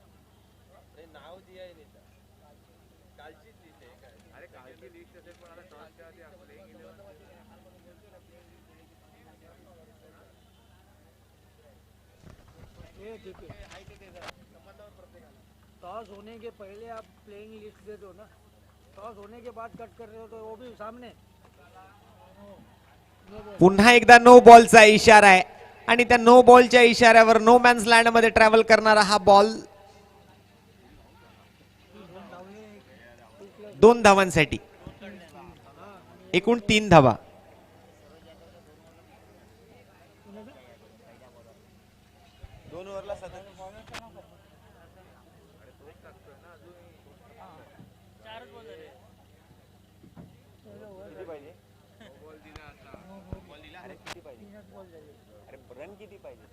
[SPEAKER 3] ये ठीक है. टॉस होने के पहले आप प्लेइंग लिस्ट दे दो ना. टॉस होने के बाद कट कर रहे हो तो वो भी सामने.
[SPEAKER 2] पुन्हा एकदा नो बॉलचा इशारा आहे आणि त्या नो बॉलच्या इशाऱ्यावर नो मॅन्स लँड मध्ये ट्रॅव्हल करणारा हा बॉल 2 धावांसाठी. एकूण 3 धावा.
[SPEAKER 6] दोन ओव्हरला सतत किती पाहिजे. अरे किती पाहिजे. अरे रन किती पाहिजे.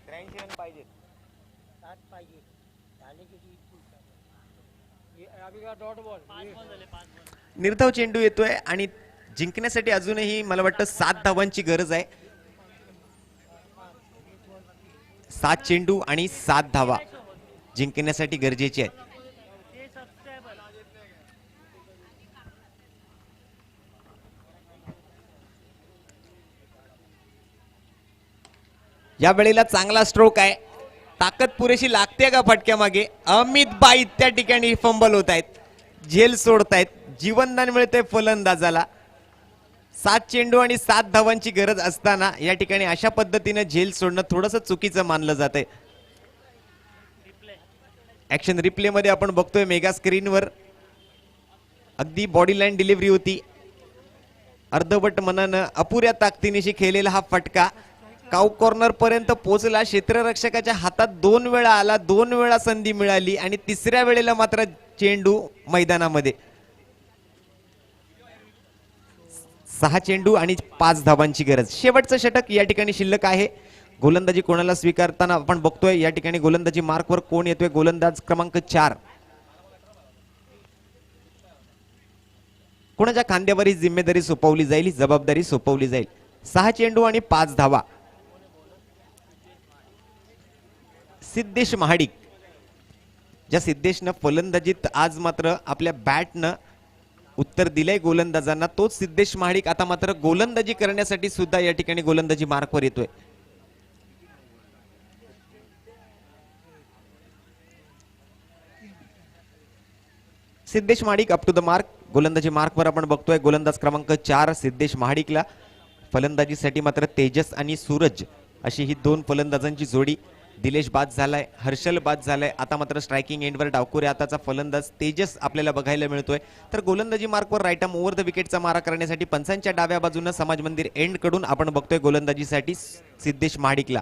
[SPEAKER 6] 83 रन पाहिजेत.
[SPEAKER 3] 7 पाहिजे झाले किती. अभी का डॉट बॉल.
[SPEAKER 2] निर्धाव चेंडू येतोय आणि जिंकण्यासाठी अजूनही मला वाटतं 7 धावांची गरज आहे. 7 चेंडू आणि 7 धावा जिंकण्यासाठी गरजेची आहेत. या वेळेला चांगला स्ट्रोक आहे. ताकद पुरेशी लागते का फटक्या मागे. अमित बाई त्या ठिकाणी फंबल होत आहेत. झेल सोडतायत. जीवनदान मिळतंय फलंदाजाला. 7 चेंडू आणि 7 धावांची गरज असताना या ठिकाणी अशा पद्धतीने झेल सोडणं थोडंसं चुकीचं मानलं जातंय. ऍक्शन रिप्ले मध्ये आपण बघतोय मेगा स्क्रीनवर अगदी बॉडी लाईन डिलिव्हरी होती. अर्धवट मनानं अपुऱ्या ताकदीनिशी खेळलेला हा फटका काऊ कॉर्नर पर्यंत पोहोचला. क्षेत्ररक्षकाच्या हातात 2 वेळा आला. 2 वेळा संधी मिळाली आणि तिसऱ्या वेळेला मात्र चेंडू मैदानामध्ये. 6 चेंडू आणि 5 धावांची गरज. शेवटचं षटक या ठिकाणी शिल्लक आहे. गोलंदाजी कोणाला स्वीकारताना आपण बघतोय या ठिकाणी गोलंदाजी मार्कवर कोण येतोय. गोलंदाज क्रमांक 4. कोणाच्या खांद्यावर ही जिम्मेदारी सोपवली जाईल, ही जबाबदारी सोपवली जाईल. 6 चेंडू आणि 5 धावा. सिद्धेश महाडिक. ज्या सिद्धेशनं फलंदाजीत आज मात्र आपल्या बॅटनं उत्तर दिलंय गोलंदाजांना, तोच सिद्धेश महाडिक आता मात्र गोलंदाजी करण्यासाठी सुद्धा या ठिकाणी गोलंदाजी मार्कवर येतोय. Siddhesh Mahadik up to the mark. गोलंदाजी मार्कवर आपण बघतोय गोलंदाज क्रमांक 4 सिद्धेश महाडिकला. फलंदाजीसाठी मात्र तेजस आणि सूरज अशी ही 2 फलंदाजांची जोडी. दिलेश बाद झालाय, हर्षल बाद झालाय. आता मात्र स्ट्रायकिंग एंडवर डावखुरे हाताचा फलंदाज तेजस आपल्याला बघायला मिळतोय. तर गोलंदाजी मार्कवर राईट आर्म ओव्हर द विकेटचा मारा करण्यासाठी पंचांच्या डाव्या बाजूने समाज मंदिर एंड कडून आपण बघतोय गोलंदाजीसाठी सिद्धेश महाडिकला.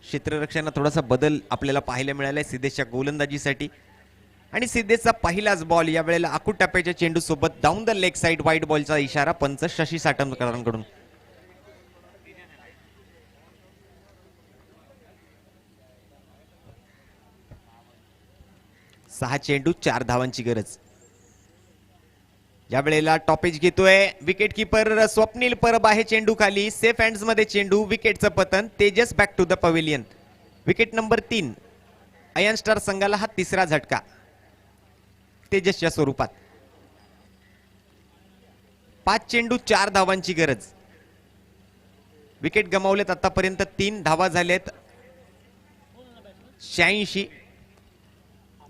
[SPEAKER 2] क्षेत्ररक्षणात थोडासा बदल आपल्याला पाहायला मिळालाय सिद्धेशच्या गोलंदाजीसाठी. आणि सिद्धेशचा पहिलाच बॉल या वेळेला आखूट टप्प्याच्या चेंडू सोबत down the leg side white बॉलचा इशारा पंच शशी साटमकरांकडून. 6 चेंडू 4 धावांची गरज. या वेळेला टॉपेज घेतोय विकेट कीपर स्वप्नील परब आहे चेंडू खाली. सेफ हँड्स मध्ये चेंडू. विकेटचं पतन. Tejas back to the pavilion. Wicket number 3. Ayan star संघाला हा तिसरा झटका तेजसच्या स्वरूपात. 5 चेंडू 4 धावांची गरज. विकेट गमावलेत आतापर्यंत 3 धावा झाल्यात 86.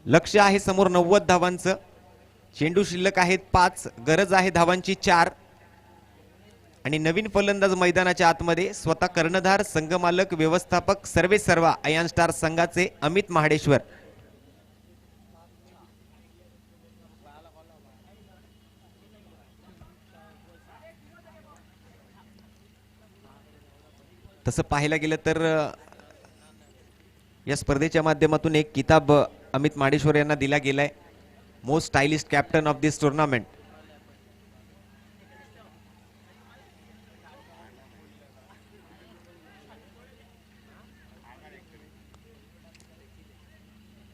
[SPEAKER 2] लक्ष आहे समोर 90 धावांचं. चेंडू शिल्लक आहेत 5, गरज आहे धावांची 4. आणि नवीन फलंदाज मैदानाच्या आतमध्ये स्वतः कर्णधार, संघमालक, व्यवस्थापक सर्वे सर्वा अयन स्टार संघाचे अमित महाडेश्वर. तसं पाहायला गेलं तर या स्पर्धेच्या माध्यमातून एक किताब अमित महाडेश्वर यांना दिला गेलाय, most stylish captain of this tournament.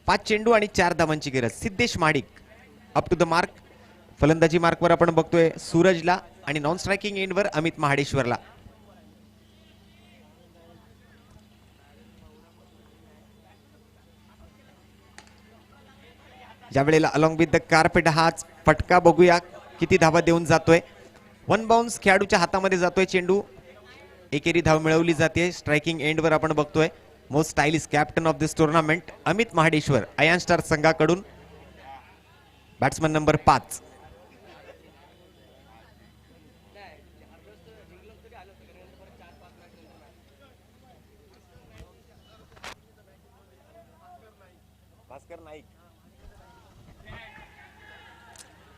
[SPEAKER 2] पाच चेंडू आणि 4 धावांची गरज. Siddhesh Mahadik up to the mark. फलंदाजी मार्कवर आपण बघतोय सूरजला आणि नॉन स्ट्रायकिंग एंडवर अमित महाडेश्वरला. ज्या वेळेला अलॉंग विथ द कार्पेट हाच फटका बघूया किती धावा देऊन जातोय. 1 बाउन्स खेळाडूच्या हातामध्ये जातोय चेंडू. एकेरी धाव मिळवली जाते. स्ट्रायकिंग एंडवर आपण बघतोय most stylish captain of this tournament Amit Mahadeshwar Ayan star संघाकडून. Batsman number 5.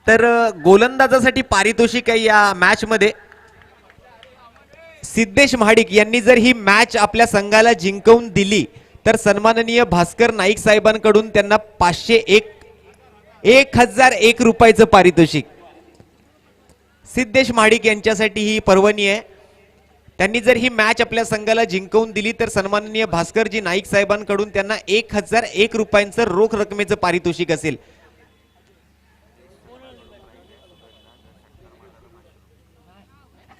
[SPEAKER 2] तर गोलंदाजासाठी पारितोषिक आहे या मॅच मध्ये. सिद्धेश महाडिक यांनी जर ही मॅच आपल्या संघाला जिंकवून दिली तर सन्माननीय भास्कर नाईक साहेबांकडून त्यांना 1001 रुपयाचं पारितोषिक. सिद्धेश महाडिक यांच्यासाठी ही पर्वणी आहे. त्यांनी जर ही मॅच आपल्या संघाला जिंकवून दिली तर सन्माननीय भास्करजी नाईक साहेबांकडून त्यांना 1001 रुपयांचं रोख रकमेचं पारितोषिक असेल.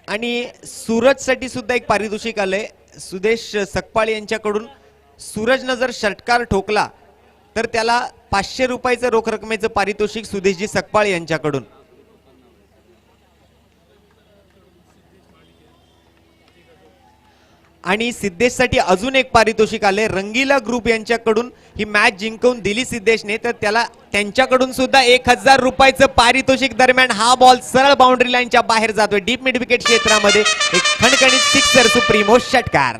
[SPEAKER 2] आणि सूरजसाठी सुद्धा एक पारितोषिक आलंय सुदेश सकपाळ यांच्याकडून. सूरजनं जर षटकार ठोकला तर त्याला 500 रुपयाचं रोख रकमेचं पारितोषिक सुदेशजी सकपाळ यांच्याकडून. आणि सिद्धेशसाठी अजून एक पारितोषिक आले रंगीला ग्रुप यांच्याकडून. ही मॅच जिंकवून दिली सिद्धेशने तर त्याला त्यांच्याकडून सुद्धा 1000 रुपयाचं पारितोषिक. दरम्यान हा बॉल सरळ बाउंड्री लाईनच्या बाहेर जातोय डीप मिड विकेट क्षेत्रामध्ये. एक खणखणीत सिक्सर सुप्रीमो षटकार.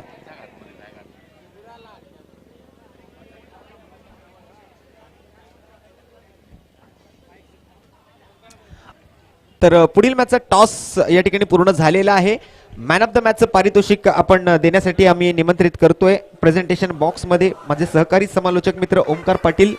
[SPEAKER 2] तर पुढील मॅचचा टॉस या ठिकाणी पूर्ण झालेला आहे. मॅन ऑफ द मॅचचं पारितोषिक आपण देण्यासाठी आम्ही निमंत्रित करतोय प्रेझेंटेशन बॉक्स मध्ये माझे सहकारी समालोचक मित्र ओमकार पाटील